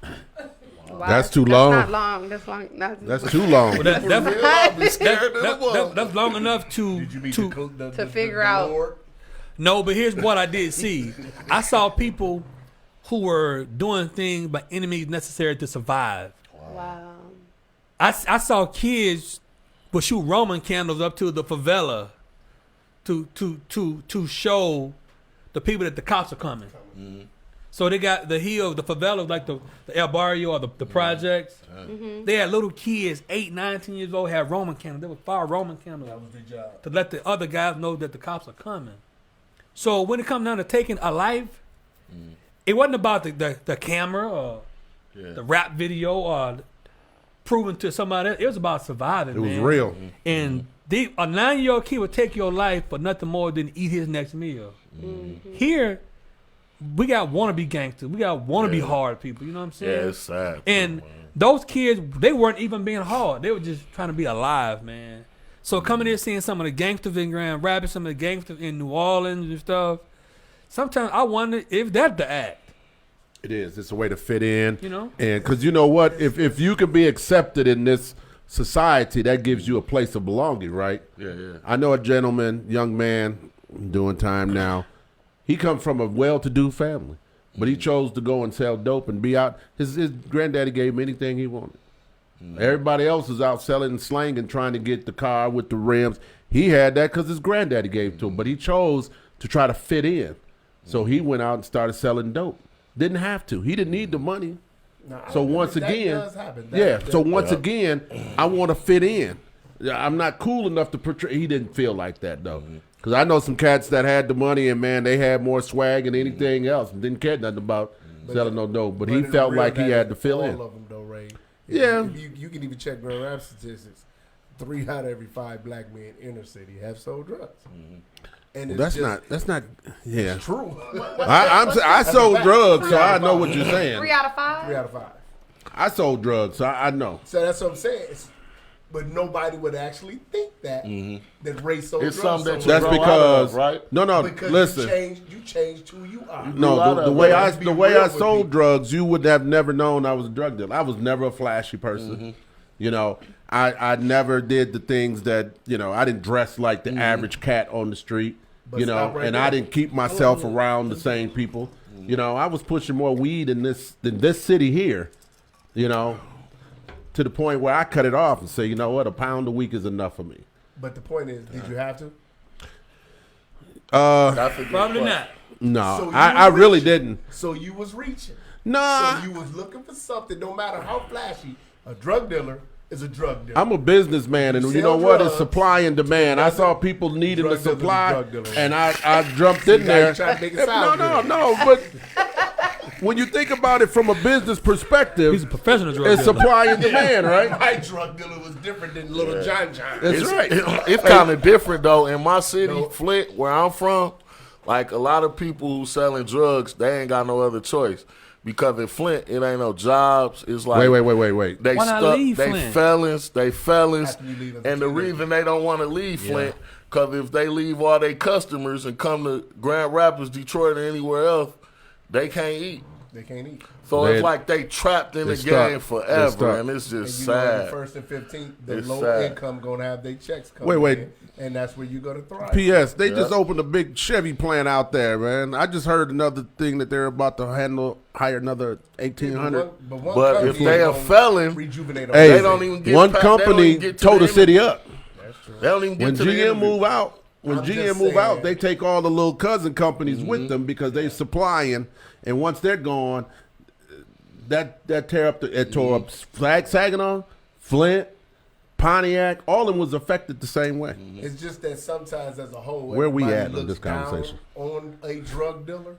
Wow, That's too long. That's not long. That's too long. Well, that's long enough to figure out. No, but here's what I did see. I saw people who were doing things by any means necessary to survive. Wow. I saw kids would shoot Roman candles up to the favela to show the people that the cops are coming. Mm-hmm. So they got the hill, the favela, like the El Barrio or the projects. Mm-hmm. They had little kids, 8, 9, 10 years old, had Roman candles. They would fire Roman candles. That was their job. To let the other guys know that the cops are coming. So when it comes down to taking a life, it wasn't about the camera or the rap video or proving to somebody else. It was about surviving. It was real. And a 9-year-old kid would take your life for nothing more than eat his next meal. Mm-hmm. Here, we got wannabe gangsters. We got wannabe hard people. You know what I'm saying? Yeah, it's sad. And those kids, they weren't even being hard. They were just trying to be alive, man. So coming here, seeing some of the gangsters in Grand Rapids, some of the gangsters in New Orleans and stuff, sometimes I wonder if that's the act. It is. It's a way to fit in. You know? And because you know what? If you can be accepted in this society, that gives you a place of belonging, right? Yeah. I know a gentleman, young man, doing time now. He comes from a well-to-do family, but he chose to go and sell dope and be out. His granddaddy gave him anything he wanted. Everybody else is out selling and slanging, trying to get the car with the rims. He had that because his granddaddy gave it to him, but he chose to try to fit in. So he went out and started selling dope. Didn't have to. He didn't need the money. So once again, I want to fit in. I'm not cool enough to portray. He didn't feel like that though, because I know some cats that had the money and man, they had more swag than anything else and didn't care nothing about selling no dope. But he felt like he had to fill in. All of them though, Ray. Yeah, you can even check Grand Rapids statistics. 3 out of every 5 black men in inner city have sold drugs. And that's not. Yeah, it's true. I sold drugs, so I know what you're saying. 3 out of 5. 3 out of 5. I sold drugs, so I know. So that's what I'm saying. But nobody would actually think that that Ray sold drugs. Something that That's because right? No. Because listen, you changed who you are. No, the way I sold drugs, you would have never known I was a drug dealer. I was never a flashy person. You know, I never did the things that, you know, I didn't dress like the average cat on the street, But you know, right and there. I didn't keep myself around the same people. You know, I was pushing more weed than this city here, you know, to the point where I cut it off and say, you know what, a pound a week is enough for me. But the point is, did you have to? Probably not. No, So you I was really reaching. didn't. So you was reaching. Nah, So you was looking for something, no matter how flashy. A drug dealer is a drug dealer. I'm a businessman, and you sell know what? drugs. It's supply and demand. I saw people needing the Drug dealer's a supply, drug dealer. and I jumped in now there. you trying to make it sound No. But when you think about it from a business perspective, He's a professional drug it's dealer. supply and demand, right? My drug dealer was different than Little John John. That's right. It's kind of different though. In my city, No. Flint, where I'm from, like a lot of people who selling drugs, they ain't got no other choice. Because in Flint, it ain't no jobs. It's like Wait. They Why not stuck. leave They Flint? felons, After you leave as a and the teenager. reason they don't want to leave Flint, because if they leave all their customers and come to Grand Rapids, Detroit, or anywhere else, they can't eat. They can't eat. So They- it's like they trapped in the they're game stuck. They're forever, stuck. and it's And just you know, the sad. 1st and 15th, the It's low sad. income gonna have their checks come Wait. in, and that's where you go to thrive. P.S. They just opened a big Chevy plant out there, man. I just heard another thing that they're about to hire another 1,800. But if they a felon, rejuvenate Hey, they don't even get one past- they don't company even get to tore the the city up. they don't even get When to the GM interview. move out, I'm just saying. they take all the little cousin companies with them because they supplying, and once they're gone, that tore up Saginaw, Flint, Pontiac, all of them was affected the same way. It's just that sometimes, as a whole, Where we everybody at in looks this conversation? down on a drug dealer.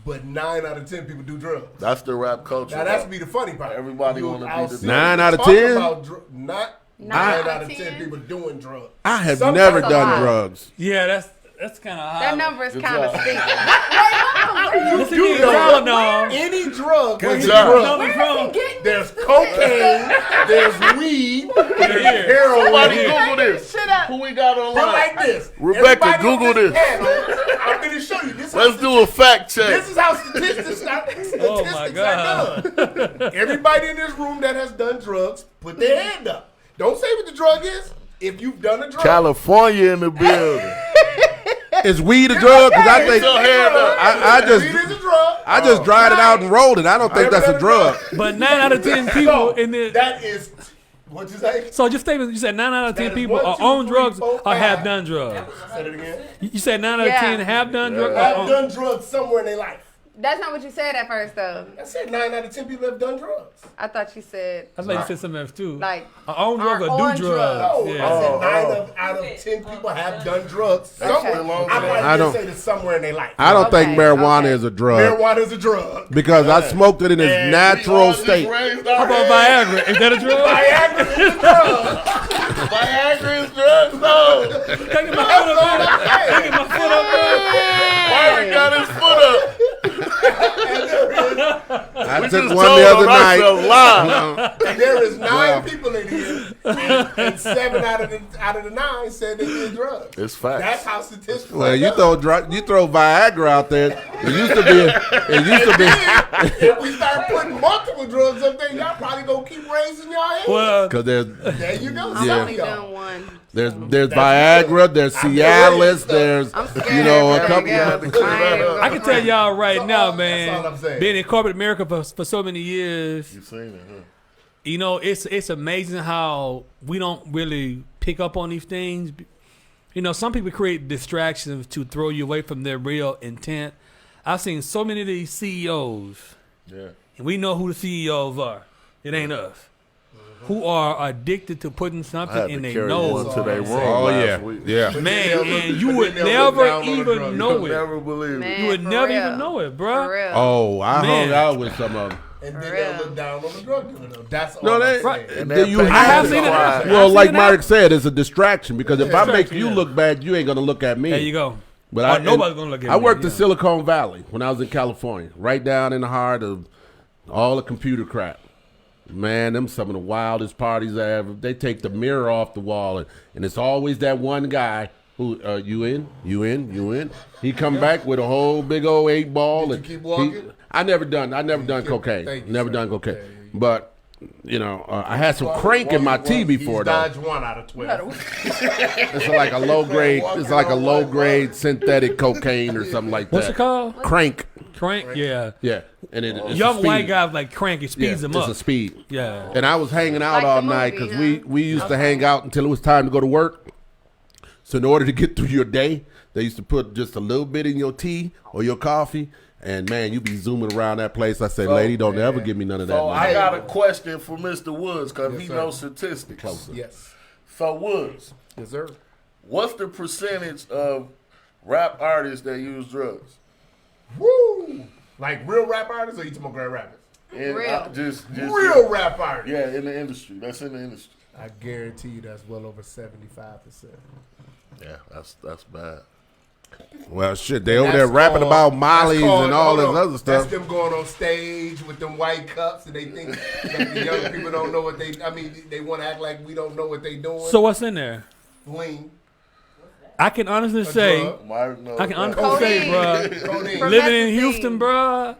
But 9 out of 10 people do drugs. That's the rap culture. Now that's be the funny part. Everybody wanna be I'll the- see 9 you out of talking 10? about not 9 out of 10 10 people doing drugs. I have Sometimes never a done lot. drugs. Yeah, That's kind of high. That number is Good kind of job. steep. Listen You to know Tylenol. any drug, Good any job. drug, Where is he getting there's cocaine, there's weed, there's heroin. Somebody Here. Google this. Shut up. Who we got But online? like this, Rebecca, everybody on Google this. panel, I'm going to show you. Let's do a fact check. This is how statistics Oh my are God. done. Everybody in this room that has done drugs, put their hand up. Don't say what the drug is. If you've done a drug, California in the building. Is weed a drug? Because I think Put your hand up. I just weed is a drug. I just dried it out and rolled it. I don't think that's a drug. But 9 out of 10 people in the. That is what you say. So just statement, you said 9 out of 10 That is people 1, are 2, on 3, drugs 4, or have 5. done drugs. Say it again. You said 9 out of Yeah. 10 have done drugs. or Have on- done drugs somewhere in their life. That's not what you said at first, though. I said 9 out of 10 people have done drugs. I thought you said I thought you said something else too. like On drugs or are do on drugs. No, Yeah. I said 9 out of 10 people have done drugs. Somewhere. belong to I that. I don't- probably just say this somewhere in their life. I don't think Okay, marijuana okay. is a drug Marijuana is a drug. because I smoked it in its And We natural all just state. raised our How about hands. Viagra? Is that a drug? Viagra is a drug. Viagra is drugs? No. Taking my foot up there. Taking my foot up there. Byron got his foot up. I We took just one told the on other night. ourselves live. And there is 9 Wow. people in here, and 7 out of the 9 said they did drugs. It's facts. That's how statistics. Well, are you done. throw Viagra out there. It used to be If we start putting multiple drugs up there, y'all probably gonna keep raising y'all hands. Well, because there's There you go. I've Yeah. only done one. there's Viagra, there's Cialis, there's I'm scared. you know a There couple. you go. I can tell y'all right So, now, that's man. all I'm saying. Being in corporate America for so many years, You seen it, huh? you know, it's amazing how we don't really pick up on these things. You know, some people create distractions to throw you away from their real intent. I've seen so many of these CEOs, Yeah. and we know who the CEOs are. It ain't us. Who are addicted to putting I something had in to their carry nose. one to their room Oh last yeah, week. yeah. Man, They'll look- and you but would then they'll look never down on the drug. even You know would it. never believe it. Man, You would for never real. even know it, For bruh. real. Oh, I hung Man. out with some of them. And For then real. they'll look down on the drug dealer. Though. That's all. No, I'm they. saying. Right. And do they'll you pay I have have to- seen it. I've Well, seen like it Mark happen. said, it's a distraction because if I make Distraction, you yeah. look bad, you ain't gonna look at me. There you go. But Or nobody's gonna look at I me, worked yeah. in Silicon Valley when I was in California, right down in the heart of all the computer crap. Man, them some of the wildest parties I ever. They take the mirror off the wall, and it's always that one guy who you in. He come back with a whole big old 8-ball. Did you and keep walking? I never done cocaine. Thank you, Never sir. done cocaine. Yeah, yeah. But you know, I had some crank in my tea before He's though. dodged 1 out of 12. It's like a low grade. It's like a low grade synthetic cocaine or something like that. What's it called? Crank. Crank? Yeah. Yeah, and it's Young a speed. white guys like crank. It Yeah, speeds them it's up. a speed. Yeah. And I was hanging out Like all the night movie, because huh? we used to hang out until it was time to go to work. So in order to get through your day, they used to put just a little bit in your tea or your coffee, and man, you be zooming around that place. I say, So, lady, don't man, ever give me none of that. So man. I got a question for Mr. Woods because Yes, he sir. knows statistics. Yes. So Woods, Yes, sir. what's the percentage of rap artists that use drugs? Woo! Like real rap artists or you talking about grand rappers? And Real. just Real rap artists. Yeah, in the industry. That's in the industry. I guarantee you that's well over 75%. Yeah, that's bad. Well, shit, they over there That's rapping called- about Molly's that's called- and all hold this on. other stuff. That's them going on stage with them white cups and they think that the young people don't know what they want to act like we don't know what they doing. So what's in there? Lean. I can honestly say, drug. Mark knows I can that. honestly say, Codeine. bruh, Codeine. From- living in Promethazine. Houston, bruh,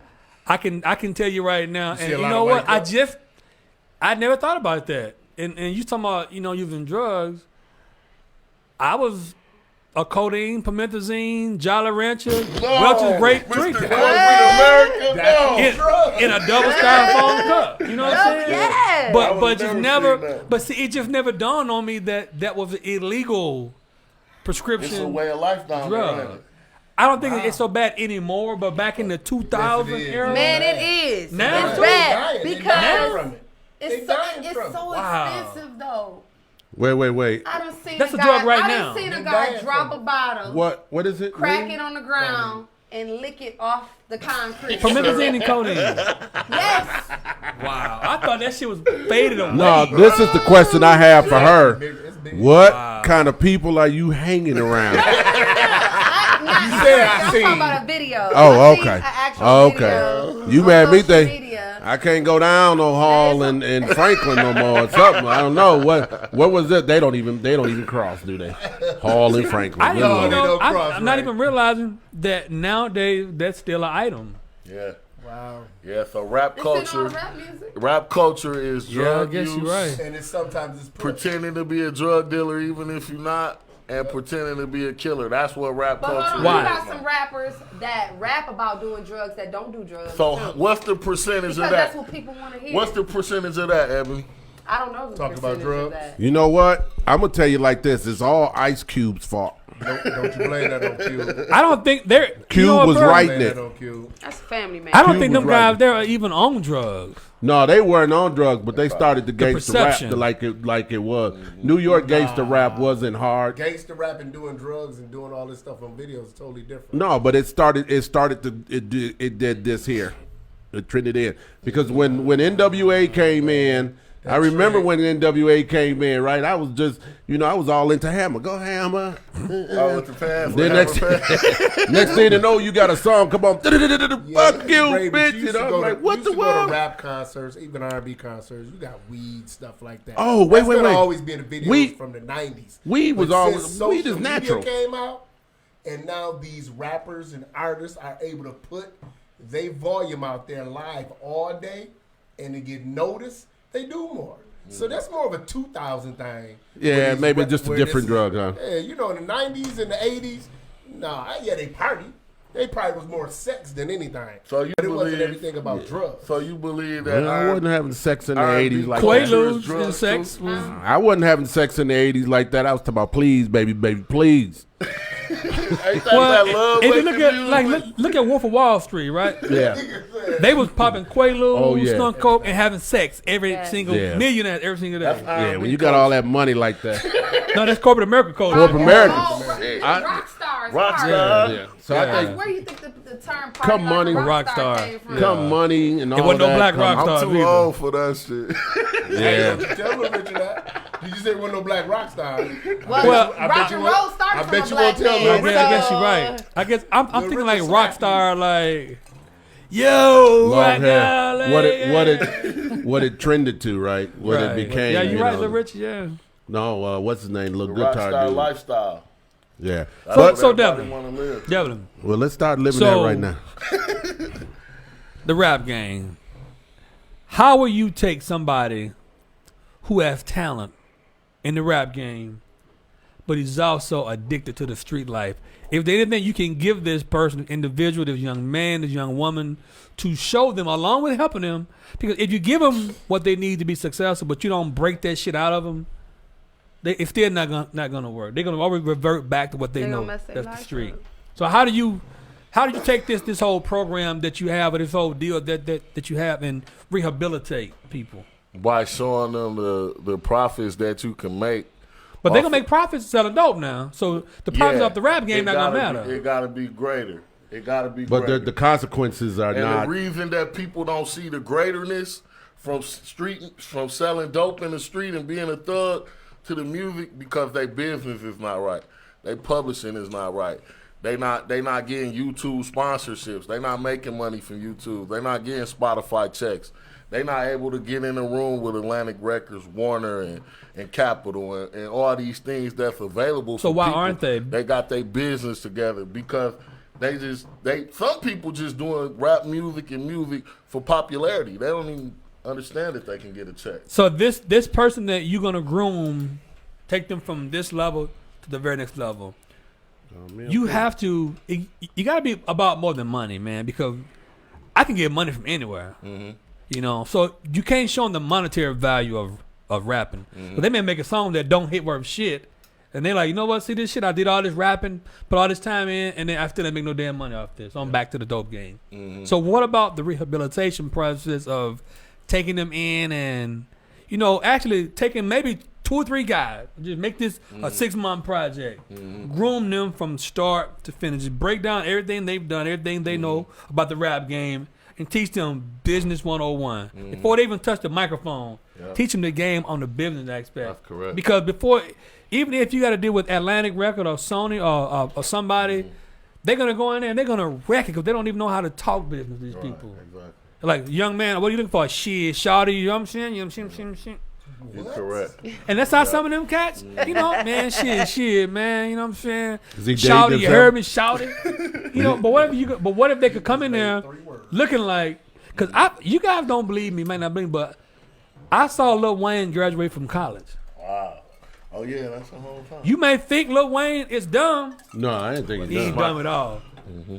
I can tell you right now, see and a you lot know of what? white I never thought about that. And you talking about using drugs? I was a codeine, promethazine, Jolly Rancher, Welch's grape Mr. drinker Corporate America, That's no. in a double styrofoam cup. You know what I'm Oh, saying? yeah. I But would've just never never. seen that. But see, it just never dawned on me that was an illegal prescription. It's a way of life down there. drug. ain't it? I don't think it's so bad anymore, but back in the 2000 Yes, it is. era, Man, it is. Now? It's They bad dying. They because dying from it. it's They so, dying it's from it. so Wow. expensive though. Wait. I done seen That's a a guy, drug right I now. done seen a They guy dying drop a from bottle, What is it? crack Lean? it on the ground, and lick it off the concrete. promethazine and codeine. Yes. Wow, I thought that shit was faded away. No, this is the question I have for her. It's big. What kind of people are you hanging around? I I'm seen. talking about a video. Oh, I seen okay. an actual Okay. video You on made me social think media. I can't go down no hall in Franklin no more or something. I don't know what was it. They don't even cross, do they? Hall in Franklin. I Good didn't, Lord. don't I'm cross, not right? even realizing that nowadays that's still an item. Yeah. Wow. Yeah, so rap It's in all culture. the rap music. Rap culture is Yeah, I drug guess use, you're right. And it's sometimes it's pretending to be a drug dealer even if you're not, and pretending to be a killer. That's what rap But hold culture on, Why? you is. got some rappers that rap about doing drugs that don't do drugs. So too. what's the percentage Because of that's that? what people want to hear. What's the percentage of that, Ebony? I don't know the Talk about percentage drugs? of that. You know what? I'm gonna tell you like this. It's all Ice Cube's fault. Don't you blame that on Cube. I don't think they're. Cube what, was bro? right. Blame that on Cube. That's family man. I don't Cube think was them right. guys there are even on drugs. No, they weren't on drugs, but they started the gangster rap perception. like it was. New York gangster rap wasn't hard. Gangster rap and doing drugs and doing all this stuff on videos is totally different. No, but it did this here. It trended in because when NWA came in, I remember when NWA came in, right? I was just, I was all into Hammer. Go Hammer. Oh, with the fans. Then next thing you know, you got a song. Come on, fuck you, Ray, but bitch. you You used to know, go I'm to- like, what you the used to go to world? rap concerts, even R&B concerts. You got weed stuff like that. Oh, wait, That's wait, gonna wait. always be in the videos Weed- from the 90s. weed was But always- since weed is social media natural. Came out, and now these rappers and artists are able to put their volume out there live all day, and to get noticed, they do more. So that's more of a 2000 thing. Yeah, Where these maybe rap- just a where different this- drug, huh? Yeah, in the 90s and the 80s, yeah, they party. They probably was more sex than anything. So you but it wasn't believe- everything about drugs. So you believe that Well, I wasn't having sex in the R&B 80s like culture that. is Quaaludes drugs and sex too? was. I wasn't having sex in the 80s like that. I was talking about please, baby, please. Ain't that Well, that love if you making look at music? look at Wolf of Wall Street, right? Yeah. They was popping Quaaludes, Oh, yeah. skunk coke, and having sex every Yeah. single Yeah. millionaire every single day. That's Yeah, R&B when you got all that money like that. No, that's corporate America culture. Corporate America. Oh, rock stars. Rockstar. Yeah. So I Yeah. think Where you think the term party Come like money. a Rock rock star. star came from? come money and all wasn't no that. black come- rock I'm stars too either. old for that shit. Yeah. Tell them, Richard, that. Did you say there wasn't no black rock star? Well, I bet rock you and won't- roll started I from bet a you black won't tell man. Lil I guess so, you're right. I guess I'm Lil thinking Rick like is rock slapping. star, like yo, Long rock hair. darling. What it trended to, right? What Right. it became. Yeah, you're right, know. Little Rich. Yeah. No, what's his name? Little Rockstar guitar dude. lifestyle. Yeah. That's But, what so everybody Devin. wanna live. Devlin, well, let's start living So- that right now. the rap game. How will you take somebody who has talent in the rap game, but he's also addicted to the street life? If there's anything you can give this person, individual, this young man, this young woman, to show them, along with helping them, because if you give them what they need to be successful, but you don't break that shit out of them, it's still not gonna work. They're gonna always revert back to what they They know. gonna mess their That's the life street. up. So how do you take this whole program that you have, or this whole deal that you have, and rehabilitate people? By showing them the profits that you can make. But they're Off- gonna make profits selling dope now. So the profits Yeah, off the rap game it not gonna gotta matter. It gotta be greater. It gotta be But greater. the consequences are and not. the reason that people don't see the greaterness from selling dope in the street and being a thug to the music, because their business is not right. Their publishing is not right. They not getting YouTube sponsorships. They not making money from YouTube. They not getting Spotify checks. They not able to get in a room with Atlantic Records, Warner, and Capitol, and all these things that's available. So for why people. aren't they? They got their business together because some people just doing rap music and music for popularity. They don't even understand that they can get a check. So this person that you're gonna groom, take them from this level to the very next level. You have to. You got to be about more than money, man. Because I can get money from anywhere. You know, so you can't show them the monetary value of rapping. But they may make a song that don't hit worth shit, and they're like, you know what? See this shit? I did all this rapping, put all this time in, and then I still didn't make no damn money off this. So I'm back to the dope game. So what about the rehabilitation process of taking them in and, actually taking maybe 2 or 3 guys, just make this a 6-month project, groom them from start to finish, just break down everything they've done, everything they know about the rap game, and teach them business 101 before they even touch the microphone. Teach them the game on the business aspect. That's correct. Because even if you got to deal with Atlantic Record or Sony or somebody, they're gonna go in there and they're gonna wreck it because they don't even know how to talk business. These people, Exactly. like young man, what are you looking for? Shit, shawty, you know what I'm saying? You know what I'm saying? You're correct. And that's how some of them cats, you know, man, shit, man, you know what I'm saying? Is he Shout dating it, you heard me shout it. You know, but what if they could come in there looking like, because you guys don't believe me, might not believe me, but I saw Lil Wayne graduate from college. Wow. Oh yeah, that's the whole time. You may think Lil Wayne is dumb. No, I didn't think He he's ain't dumb. dumb at all.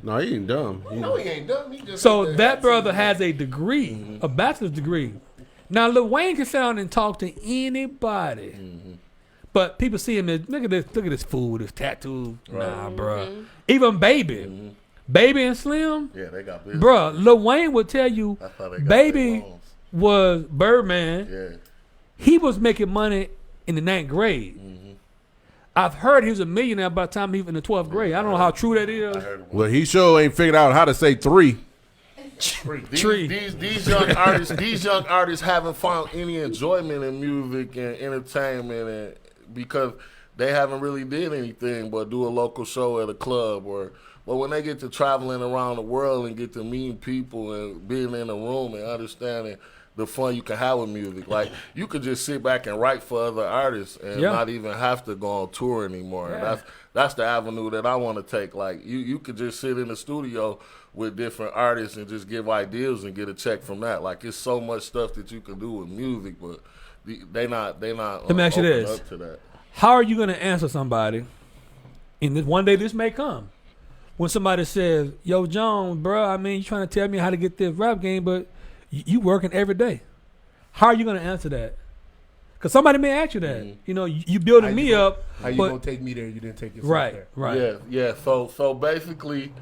No, he ain't dumb. No, he ain't dumb. He just So that brother has a degree, a bachelor's degree. Now Lil Wayne can sit down and talk to anybody. But people see him as, look at this fool with his tattoo. Nah, bruh. Even Baby. Baby and Slim. Yeah, they got business. Bruh, Lil Wayne would tell you, That's how they got Baby their loans. was Birdman. Yeah. He was making money in the 9th grade. I've heard he was a millionaire by the time he was in the 12th grade. I don't know how true that is. I heard it. Well, he sure ain't figured out how to say 3. Tree. These young artists haven't found any enjoyment in music and entertainment, and because they haven't really did anything but do a local show at a club, but when they get to traveling around the world and get to meeting people and being in a room and understanding the fun you can have with music, like you could just sit back and write for other artists and not even have to go on tour anymore. And that's the avenue that I want to take. Like you could just sit in the studio with different artists and just give ideas and get a check from that. Like it's so much stuff that you can do with music, but they not. Let me ask you open this. up to that. How are you going to answer somebody, and this, one day this may come, when somebody says, yo, Jones, bro, I mean, you trying to tell me how to get this rap game, but you working every day. How are you going to answer that? Because somebody may ask you that. You know, you building me up. How you gonna take me there? You didn't take yourself there. Right. Yeah. So basically,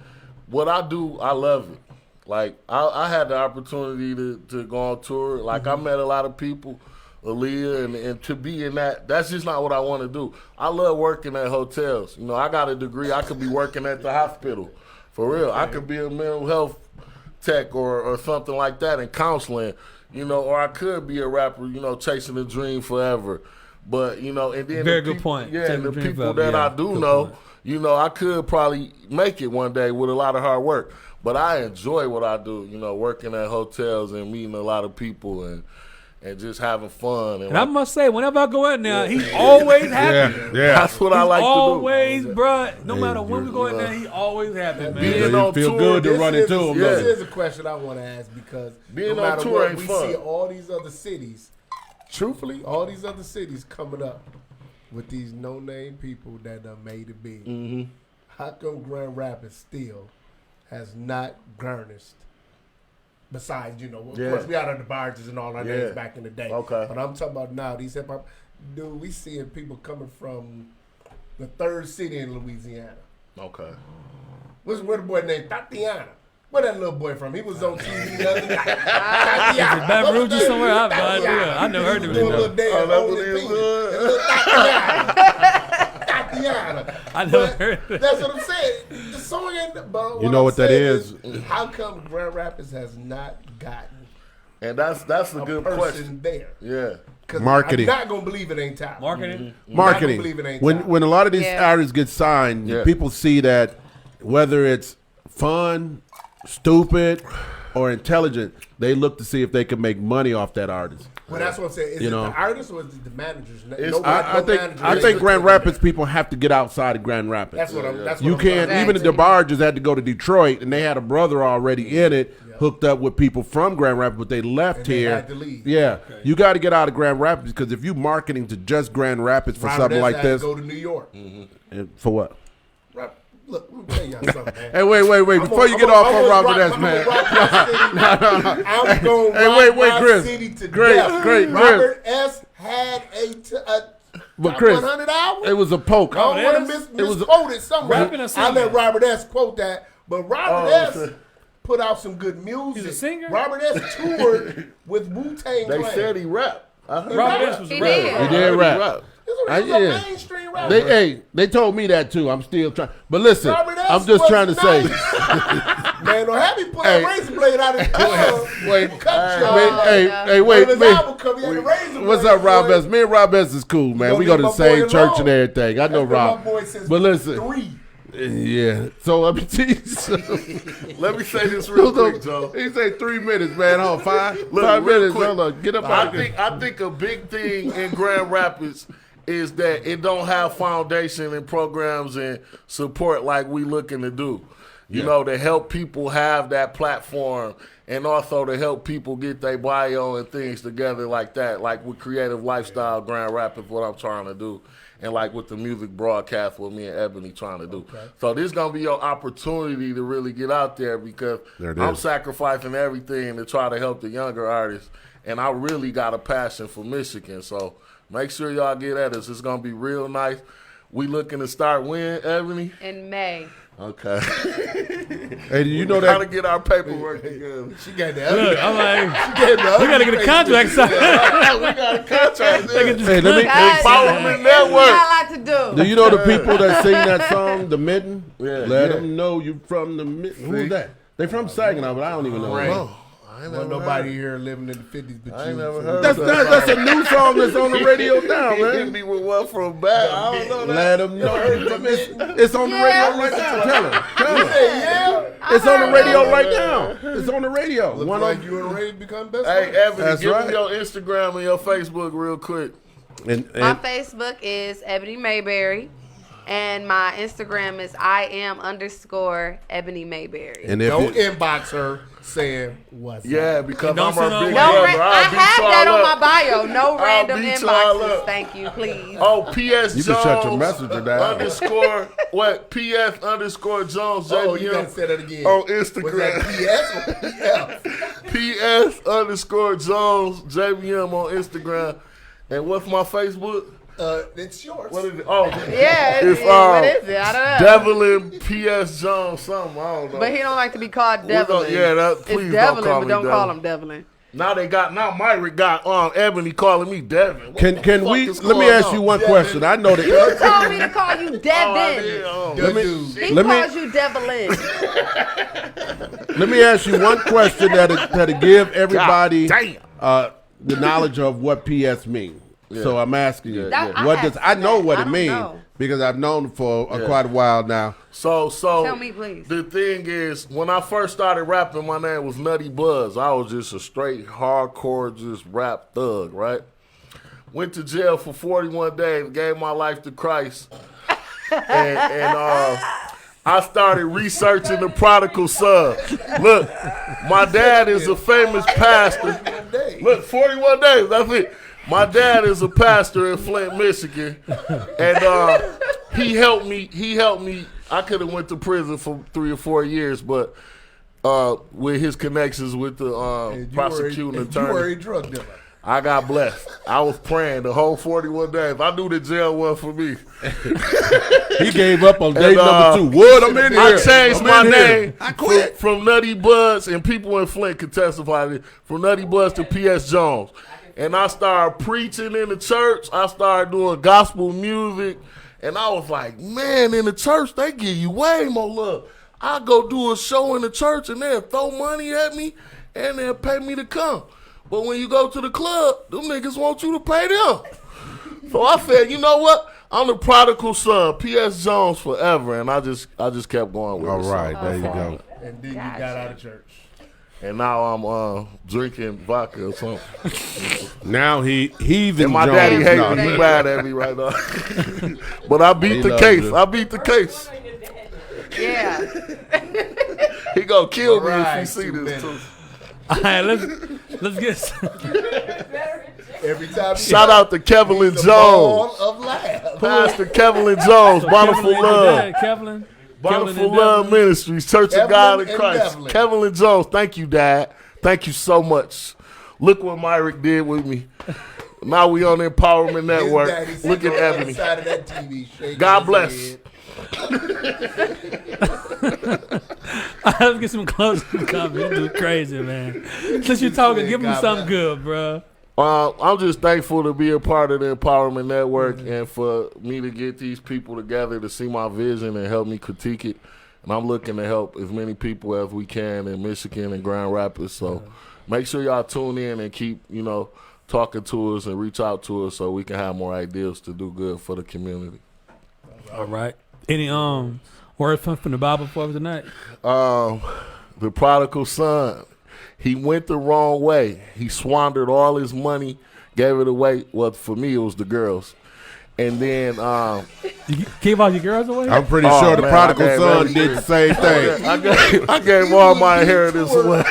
what I do, I love it. Like I had the opportunity to go on tour. Like I met a lot of people, Aaliyah, and to be in that's just not what I want to do. I love working at hotels. You know, I got a degree. I could be working at the hospital, for real. I could be a mental health tech or something like that in counseling. You know, or I could be a rapper. You know, chasing a dream forever. But you know, and then Very good point. Yeah, Chasing and the a dream people forever. that I Yeah, do good know. point. You know, I could probably make it one day with a lot of hard work, but I enjoy what I do. You know, working at hotels and meeting a lot of people and just having fun. And I must say, whenever I go in there, he's always happy. Yeah. that's what I like Always, to do. bruh. No matter when we go in there, he always happy, man. Being You on feel tour, good to this run This into is- him. This though. is a question I want to ask because Being no on matter tour what, ain't we fun. see all these other cities. Truthfully, all these other cities coming up with these no-name people that done made it big. Mm-hmm. How come Grand Rapids still has not garnished? Besides, you know, of Yeah. course, we out of the barges and all our Yeah. names back in the day. Okay. But I'm talking about now, these hip hop. Dude, we seeing people coming from the third city in Louisiana. Okay. Where the boy named Tatiana? Where that little boy from? He was on TV the other night. Is it Baton Rouge or somewhere? I have no idea. I never heard of Doing a little it. dance, that's holding what his it penis. was. Tatiana. Tatiana. I never But heard of it. that's what I'm saying. The song ain't. But You know I'm what that saying is? How come Grand Rapids has not gotten And that's a a good person question. there? Yeah. 'Cause Marketing. I'm not gonna believe it ain't time. Marketing? Marketing. believe it ain't When time. when a lot of these Yeah. artists get signed, Yeah. people see that whether it's fun, stupid, or intelligent, they look to see if they can make money off that artist. Well, that's what I'm saying. Is You it know. the artist or is it the managers? It's- I think Grand Rapids people have to get outside of Grand Rapids. That's what I'm. That's what You I'm can't. saying. Even the DeBarges had to go to Detroit, and they had a brother already in it, hooked up with people from Grand Rapids, but they left And they here. had to leave. Yeah, you got to get out of Grand Rapids because if you marketing to just Grand Rapids for Robert something S. like had to this, go to New York. and for what? Look, let me tell y'all something, man. Hey, wait! Before you get off on Robert S, man. I'm going to Hey, wait, rock Chris. my city to Chris, death. Chris. Robert S. had a But top Chris, 100 album. it was a poke. I don't want Robert to S? It was a- misquote it somewhere. Rapping or I singing? let Robert S. quote that, but Robert S. so- put out some good music. He's a singer? Robert S. toured with Wu-Tang They Clan. said he rapped. I heard Robert He S. was a He rapper. did. He did rap. He was Yeah. a mainstream rapper. They told me that too. I'm still trying. But listen, Robert S. I'm just was trying to say. nice. Man, don't have me pull Hey. that razor blade out of his tongue. Wait, Cut wait, y'all. hey, When wait, his wait. album come, he had the razor What's blade, up, Rob boy. S? Me and Rob S is cool, man. Don't We go to leave the my boy same church alone. and everything. I know That's been my Rob. boy since But listen, 3. Yeah. So let me tell you Let me say this real quick, Joe. He say 3 minutes, man. Hold on, five real minutes. quick. Hold on. Get up out of here. I think a big thing in Grand Rapids is that it don't have foundation and programs and support like we looking to do. You know, to help people have that platform and also to help people get their bio and things together like that, like with Creative Lifestyle Grand Rapids, what I'm trying to do, and like with the music broadcast, what me and Ebony trying to do. So this is going to be your opportunity to really get out there because I'm sacrificing everything to try to help the younger artists, and I really got a passion for Michigan. So make sure y'all get at us. It's going to be real nice. We looking to start when, Ebony? In May. Okay. Hey, you know We that gotta get our paperwork together. She got that. Look, I'm like, We we gotta get a contract signed. We got a contract. Hey, let me. Guys, Empowerment we Network. got a lot to do. Do you know the people that sing that song, The Mitten? Yeah. Let them know you from the Mitten. Who's that? They from Saginaw, but I don't even know. Right. Right. I ain't Wasn't never nobody heard. here living in the 50s but I you. ain't never heard That's of that's a new song that's on the radio now, He hit man. me with one from back. I don't know that. Let them know you from it's on the Yeah. radio right now. Tell him. Tell him. Yeah. It's on the radio right now. It's on the radio. Look One like of you and Ray become best Hey, friends. Ebony, That's give right. me your Instagram and your Facebook real quick. and My Facebook is Ebony Mayberry. And my Instagram is IM_Ebony Mayberry. and if Don't you, inbox her saying what's Yeah, up. because Don't I'm send her no big way. No, brother. I I'll beat have that y'all on up. my bio. No I'll random beat y'all inboxes. up. Thank you, please. Oh, P.S. You Jones can shut your messenger down. underscore what? P.S. _ Jones Oh, you JBM gotta say that again. on Was that Instagram. PS or PF? P.S. _ Jones JBM on Instagram. And what's my Facebook? It's yours. What is it? Oh, Yeah, It's, what is it? I don't know. Devlin P.S. Jones something. I don't know. But he don't like to be called We gonna- Devlin. yeah, that- It's please don't Devlin, call but me don't call Devlin. him Devlin. Now Myrick got Ebony calling me Devin. What can the can fuck we is let me going ask on? you one question? I know You that. told me to call you Oh, I Devin. did, oh. Let me, He Let me- calls you Devlin. Let me ask you one question that'll give everybody God the knowledge of what PS means. So I'm asking you, That- I what asked does I know that. what I it don't means know. because I've known it for quite a while now. So Tell me, please. The thing is, when I first started rapping, my name was Nutty Buzz. I was just a straight hardcore, just rap thug, right? Went to jail for 41 days, gave my life to Christ, and I started researching the prodigal son. Look, my dad is a famous pastor. Look, 41 days, that's it. My dad is a pastor in Flint, Michigan, and he helped me. I could have went to prison for 3 or 4 years, but with his connections with the prosecuting You were attorney, a drug dealer. I got blessed. I was praying the whole 41 days. I knew the jail was for me. He gave up on day And, number 2. Wood, I'm in here. I changed I'm my in here. name. I quit from Nutty Buzz, and people in Flint can testify to this, from Nutty Buzz to P.S. Jones. And I started preaching in the church. I started doing gospel music. And I was like, man, in the church, they give you way more love. I go do a show in the church, and they'll throw money at me, and they'll pay me to come. But when you go to the club, them niggas want you to pay them. So I said, you know what? I'm the prodigal son, P.S. Jones forever. And I just kept going with it. All So- right, there you go. And then you got out of church. And now I'm drinking vodka or something. Now he's And my Jones. daddy hates No, me. He mad at me right now. But I beat He the loves case. you. I beat the case. Yeah. He gonna kill me Right, if he see 2 this too. minutes. All right, let's get some. Every time Shout out to Kevin the Jones. ball of laugh. Pastor Kevin Jones, Bountiful Love. Kevlin. Bountiful Love Ministries, Church of Kevin God in and Christ. Devlin. Kevin Jones, thank you, Dad. Thank you so much. Look what Myrick did with me. Now we on the Empowerment Network. Look at Ebony. Side of that TV, shaking God his bless. head. Let's get some closing comments. You do crazy, man. Since you're talking, give them God something bless. good, bro. I'm just thankful to be a part of the Empowerment Network and for me to get these people together to see my vision and help me critique it. And I'm looking to help as many people as we can in Michigan and Grand Rapids. So make sure y'all tune in and keep, talking to us and reach out to us so we can have more ideas to do good for the community. All right. Any Word from the Bible for tonight. The prodigal son. He went the wrong way. He squandered all his money, gave it away. Well, for me, it was the girls. And then You gave all your girls away? I'm pretty Oh, sure the man, prodigal I gave son everything. did the same thing. I gave all my inheritance away.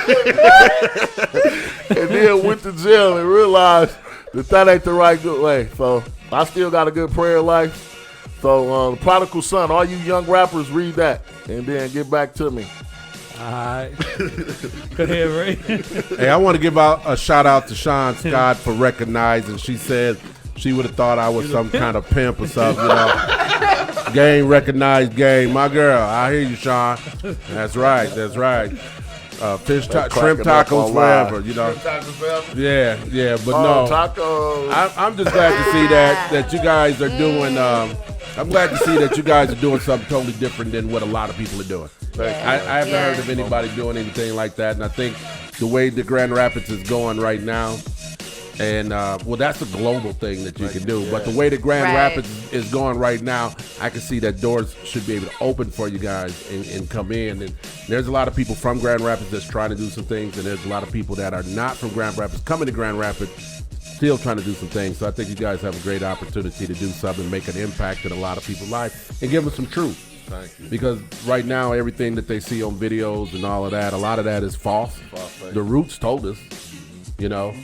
And then went to jail and realized that ain't the right good way. So I still got a good prayer life. So the prodigal son, all you young rappers, read that and then get back to me. All right. Go ahead, Ray. Hey, I want to give out a shout out to Sean Scott for recognizing. She said she would have thought I was some kind of pimp or something, you know. Game recognized game. My girl, I hear you, Sean. That's right. That's right. Shrimp tacos forever, you know. Yeah, but no. Tacos. I'm just glad to see that you guys are doing. I'm glad to see that you guys are doing something totally different than what a lot of people are doing. I haven't heard of anybody doing anything like that, and I think the way the Grand Rapids is going right now, and well, that's a global thing that you can do. But the way the Grand Rapids is going right now, I can see that doors should be able to open for you guys and come in. And there's a lot of people from Grand Rapids that's trying to do some things, and there's a lot of people that are not from Grand Rapids coming to Grand Rapids, still trying to do some things. So I think you guys have a great opportunity to do something, make an impact in a lot of people's life, and give them some truth. Thank you. Because right now, everything that they see on videos and all of that, a lot of that is false. The Roots told us, you know.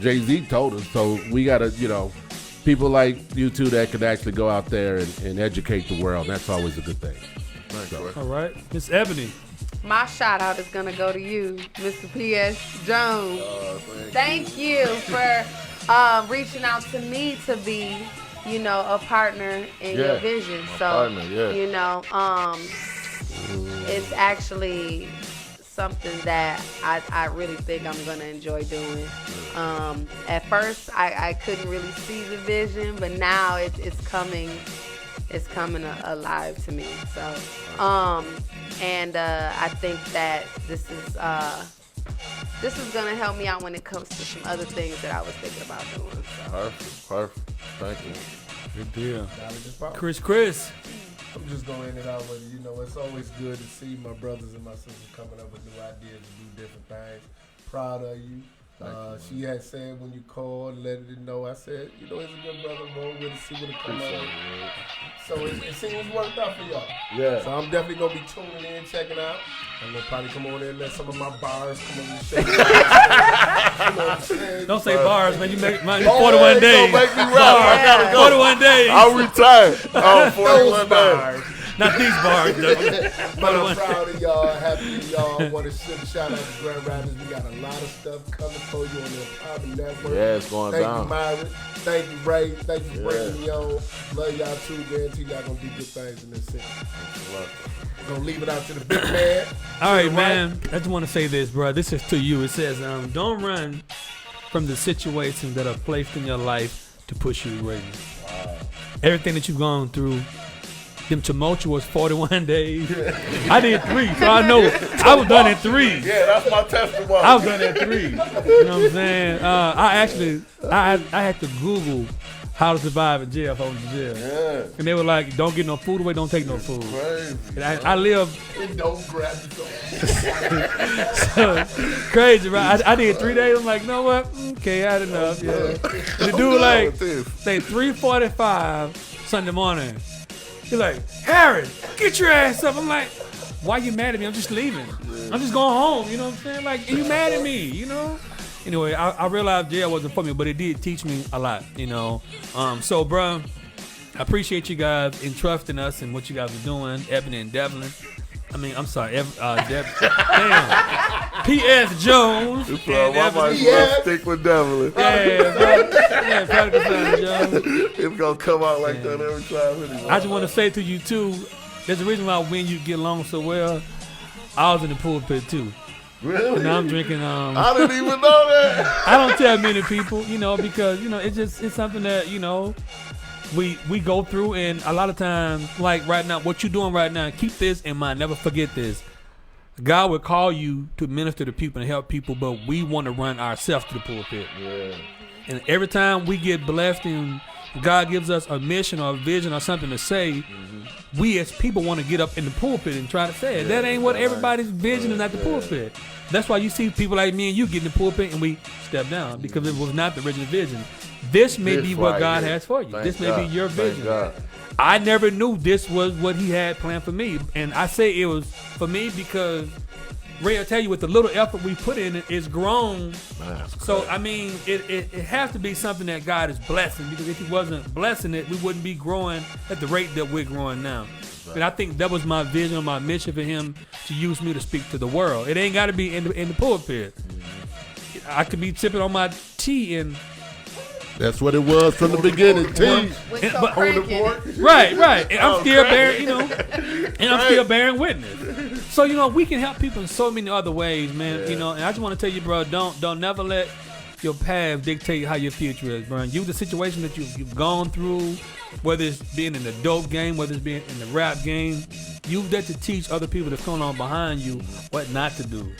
Jay-Z told us. So we got to, you know, people like you two that could actually go out there and educate the world. That's always a good thing. So. All right. Miss Ebony. My shout out is gonna go to you, Mr. P.S. Jones. Thank you for reaching out to me to be, you know, a partner in your vision. So, partner, you know, it's actually something that I really think I'm gonna enjoy doing. At first, I couldn't really see the vision, but now it's coming alive to me. So, and I think that this is gonna help me out when it comes to some other things that I was thinking about doing. So. Perfect. Thank you. Good deal. Chris. Chris. I'm just going in and out with it. You know, it's always good to see my brothers and my sisters coming up with new ideas to do different things. Proud of you. She had said when you called, let it know. I said, you know, it's a good brother. Roll with it, see what it comes out. So it seems worked out for y'all. Yeah. So I'm definitely gonna be tuning in, checking out. I'm gonna probably come on there and let some of my bars come on and show you. You know what I'm saying? Don't say bars, man. You make mine 41 days. Don't make me rap. I gotta go. 41 days. I'll retire. 41 days. Not these bars, though. But I'm proud of y'all, happy of y'all. Want to send a shout out to Grand Rapids. We got a lot of stuff coming for you on the Empowerment Network. Yeah, it's going Thank down. you, Myron. Thank you, Ray. Thank you for bringing me on. Love y'all too. Guarantee y'all gonna do good things in this city. We're gonna leave it out to the big man. All right, man. I just want to say this, bro. This is to you. It says, don't run from the situations that are placed in your life to push you away. Wow. Everything that you've gone through, them tumultuous 41 days. I did 3, so I know I was done in 3. Yeah, that's my testimony. I was done at 3. You know what I'm saying? I had to Google how to survive in jail if I was in jail. Yeah. And they were like, don't get no food away, don't take no food. Crazy. And I live And don't grab the crazy, right? I did 3 days. I'm like, you know what? Okay, I had enough. Yeah. The dude like, say 3:45 Sunday morning. He's like, Harry, get your ass up. I'm like, why you mad at me? I'm just leaving. I'm just going home. You know what I'm saying? Like, and you mad at me, you know? Anyway, I realized jail wasn't for me, but it did teach me a lot, you know? So, bro, I appreciate you guys in trusting us and what you guys are doing, Ebony and Devlin. I mean, I'm sorry, damn. P.S. Jones. Stick with Devlin. Yeah, bro. Yeah, Prodigal Son Jones. It's gonna come out like that every time anyway. I just want to say to you, too, there's a reason why when you get along so well, I was in the pulpit, too. Really? And now I'm drinking. I didn't even know that. I don't tell many people, you know, because, you know, it's something that, you know, we go through, and a lot of times, like right now, what you're doing right now, keep this in mind. Never forget this. God will call you to minister to people and help people, but we want to run ourselves to the pulpit. Yeah. And every time we get blessed and God gives us a mission or a vision or something to say, we as people want to get up in the pulpit and try to say it. That ain't what everybody's vision is at the pulpit. That's why you see people like me and you get in the pulpit and we step down because it was not the original vision. This may be what God has for you. This may be your vision. I never knew this was what he had planned for me. And I say it was for me because Ray will tell you with the little effort we put in, it's grown. So, I mean, it has to be something that God is blessing because if he wasn't blessing it, we wouldn't be growing at the rate that we're growing now. And I think that was my vision or my mission for him to use me to speak to the world. It ain't got to be in the pulpit. I could be sipping on my tea and... That's what it was from the beginning, T. Right. And I'm still bearing, still bearing witness. So, we can help people in so many other ways, man. And I just want to tell you, bro, don't never let your path dictate how your future is, bro. You the situation that you've gone through, whether it's being in the dope game, whether it's being in the rap game, you've got to teach other people that's coming on behind you what not to do.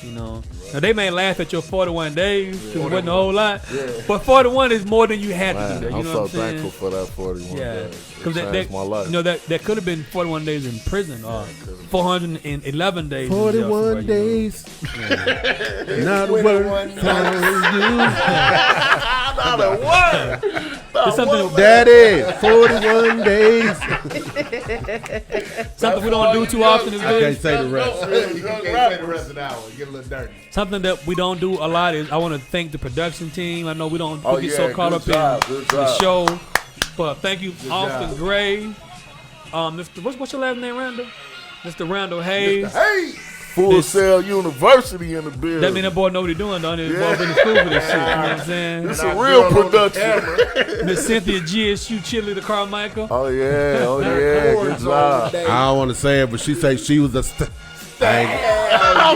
Now they may laugh at your 41 days because it wasn't a whole lot, but 41 is more than you had to do that. I'm so thankful for that 41 days. Because that my life. That could have been 41 days in prison or 411 days. 41 days. Not a word from you. Not a word. Daddy, 41 days. Something we don't do too often is I can't say the rest. You can't say the rest of that one. Get a little dirty. Something that we don't do a lot is I want to thank the production team. I know we don't get so caught up in the show, but thank you, Austin Gray. What's your last name, Randall? Mr. Randall Hayes. Hey, Full Sail University in the building. That mean that boy know what he doing, don't he? Boy been to school for this shit. You know what I'm saying? It's a real production. Miss Cynthia GSU cheerleader Carmichael. Oh yeah, good job. I don't want to say it, but she said she was a stallion. Oh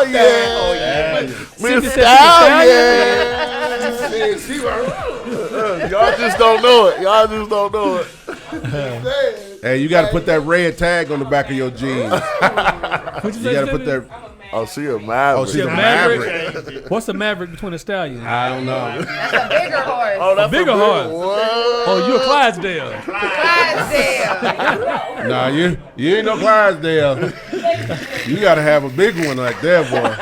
yeah, Miss Stallion. Y'all just don't know it. Hey, you got to put that red tag on the back of your jeans. You got to put that. Oh, she a maverick. Oh, she's a maverick. What's the maverick between a stallion? I don't know. That's a bigger horse. Oh, that's a bigger horse. Whoa. Oh, you a Clydesdale. Clydesdale. Nah, you ain't no Clydesdale. You got to have a big one like that, boy.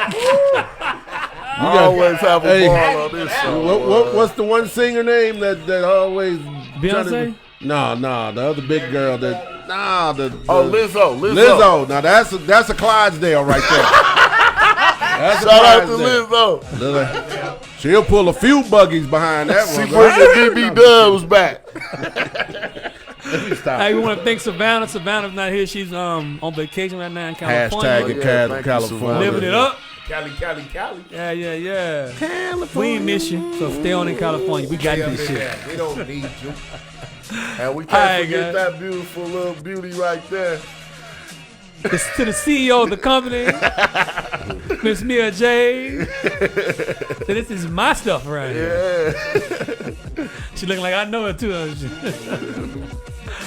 You always have a ball on this show. What's the one singer name that always Beyonce? No, the other big girl Lizzo. Lizzo. Now that's a Clydesdale right there. That's Shout out to Lizzo. She'll pull a few buggies behind that one. She bring the DB Dubs back. Hey, we want to thank Savannah. Savannah's not here. She's on vacation right now in California. Hashtag in California. Living it up. Cali. Yeah. California. We ain't miss you, so stay on in California. We got this shit. We don't need you. And we can't forget guys. that beautiful little beauty right there. To the CEO of the company, Miss Mia J. So this is my stuff right here. She looking like I know her too.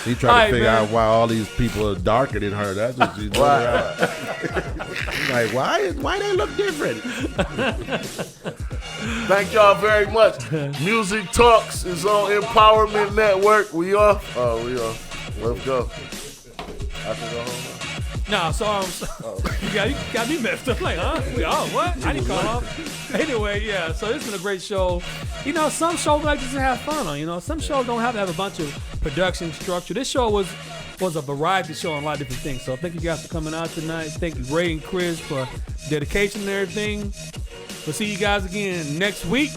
He trying to figure out why all these people are darker than her. That's what she's doing. She's like, why they look different? Thank y'all very much. Muzik Talks is on Empowerment Network. We off? Oh, we off. Let's go. I can go home now. Nah, so you got me messed up. Like, huh? What? I didn't call off. Anyway, yeah. So this has been a great show. Some shows like this to have fun on. Some shows don't have to have a bunch of production structure. This show was a variety show on a lot of different things. So thank you guys for coming out tonight. Thank you, Ray and Chris, for dedication and everything. We'll see you guys again next week.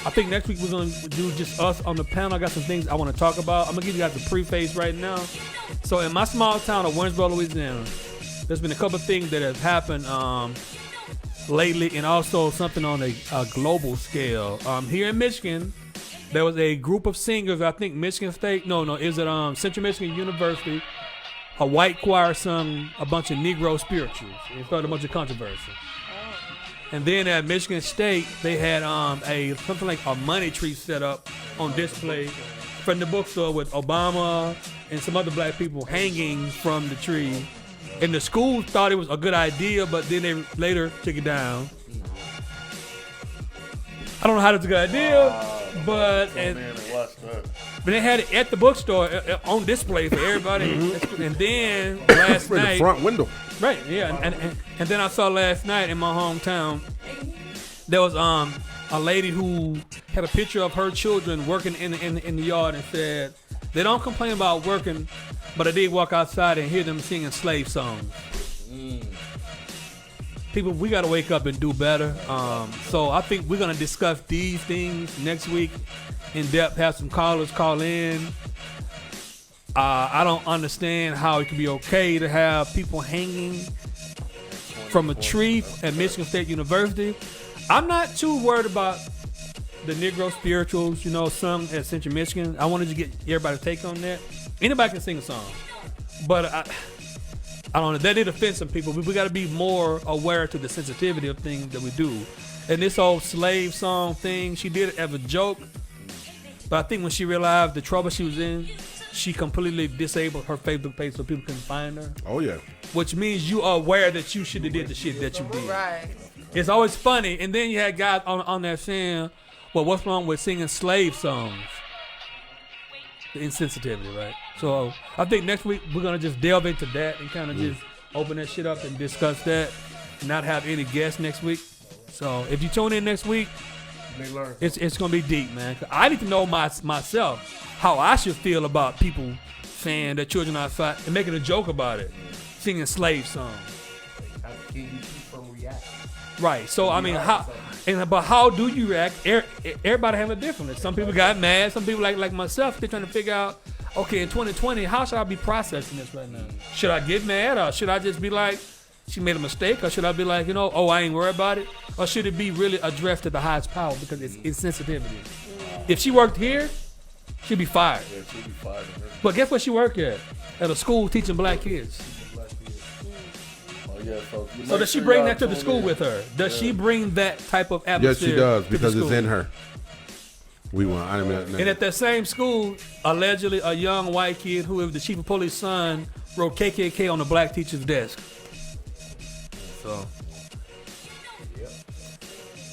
I think next week we're going to do just us on the panel. I got some things I want to talk about. I'm going to give you guys a preface right now. So in my small town of Warrensboro, Louisiana, there's been a couple of things that have happened lately, and also something on a global scale. Here in Michigan, there was a group of singers, I think Michigan State, is it Central Michigan University, a white choir sung a bunch of Negro spirituals. It started a bunch of controversy. And then at Michigan State, they had something like a money tree set up on display from the bookstore with Obama and some other black people hanging from the tree. And the school thought it was a good idea, but then they later took it down. I don't know how that's a good idea, But Tune in and watch that. But they had it at the bookstore on display for everybody. And then last In the night, front window. right? Yeah, and then I saw last night in my hometown there was a lady who had a picture of her children working in the yard and said they don't complain about working, but I did walk outside and hear them singing slave songs. People, we got to wake up and do better. So I think we're going to discuss these things next week in depth, have some callers call in. I don't understand how it can be okay to have people hanging from a tree at Michigan State University. I'm not too worried about the Negro spirituals, sung at Central Michigan. I wanted to get everybody's take on that. Anybody can sing a song. But I don't know. That did offend some people. We got to be more aware to the sensitivity of things that we do. And this old slave song thing, she did it as a joke. But I think when she realized the trouble she was in, she completely disabled her Facebook page so people couldn't find her. Oh, yeah. Which means you are aware that you should have did the shit that you did. Right. It's always funny. And then you had guys on there saying, well, what's wrong with singing slave songs? The insensitivity, right? So I think next week we're going to just delve into that and kind of just open that shit up and discuss that. Not have any guests next week. So if you tune in next week, it's going to be deep, man. I need to know myself how I should feel about people saying that children are outside and making a joke about it, singing slave songs. How can you keep from reacting? Right. So I mean, but how do you react? Everybody have a different. Some people got mad. Some people like myself, they're trying to figure out, okay, in 2020, how should I be processing this right now? Should I get mad, or should I just be like, she made a mistake, or should I be like, I ain't worried about it, or should it be really addressed to the highest power because it's sensitivity? If she worked here, she'd be fired. Yeah, she'll be fired. But guess what she worked at? At a school teaching black kids. Oh, yeah, So does she bring that to the school with her? Does she bring that type of Yes, atmosphere? she does, to the because it's school? in her. I didn't know. And at that same school, allegedly a young white kid who is the chief of police son wrote KKK on the black teacher's desk. So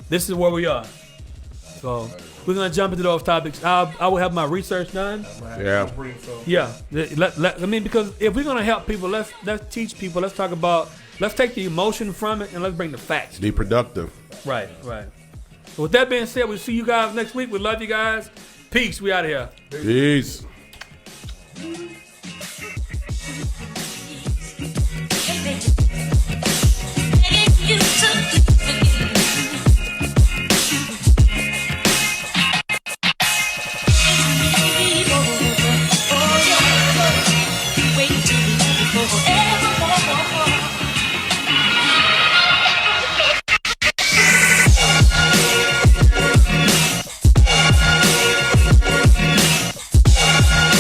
this is where we are. So we're gonna jump into those topics. I will have my research done. Yeah. Yeah. Because if we're gonna help people, let's teach people. Let's talk about. Let's take the emotion from it and let's bring the facts. Be productive. Right. So with that being said, we'll see you guys next week. We love you guys. Peace. We out of here. Peace. You took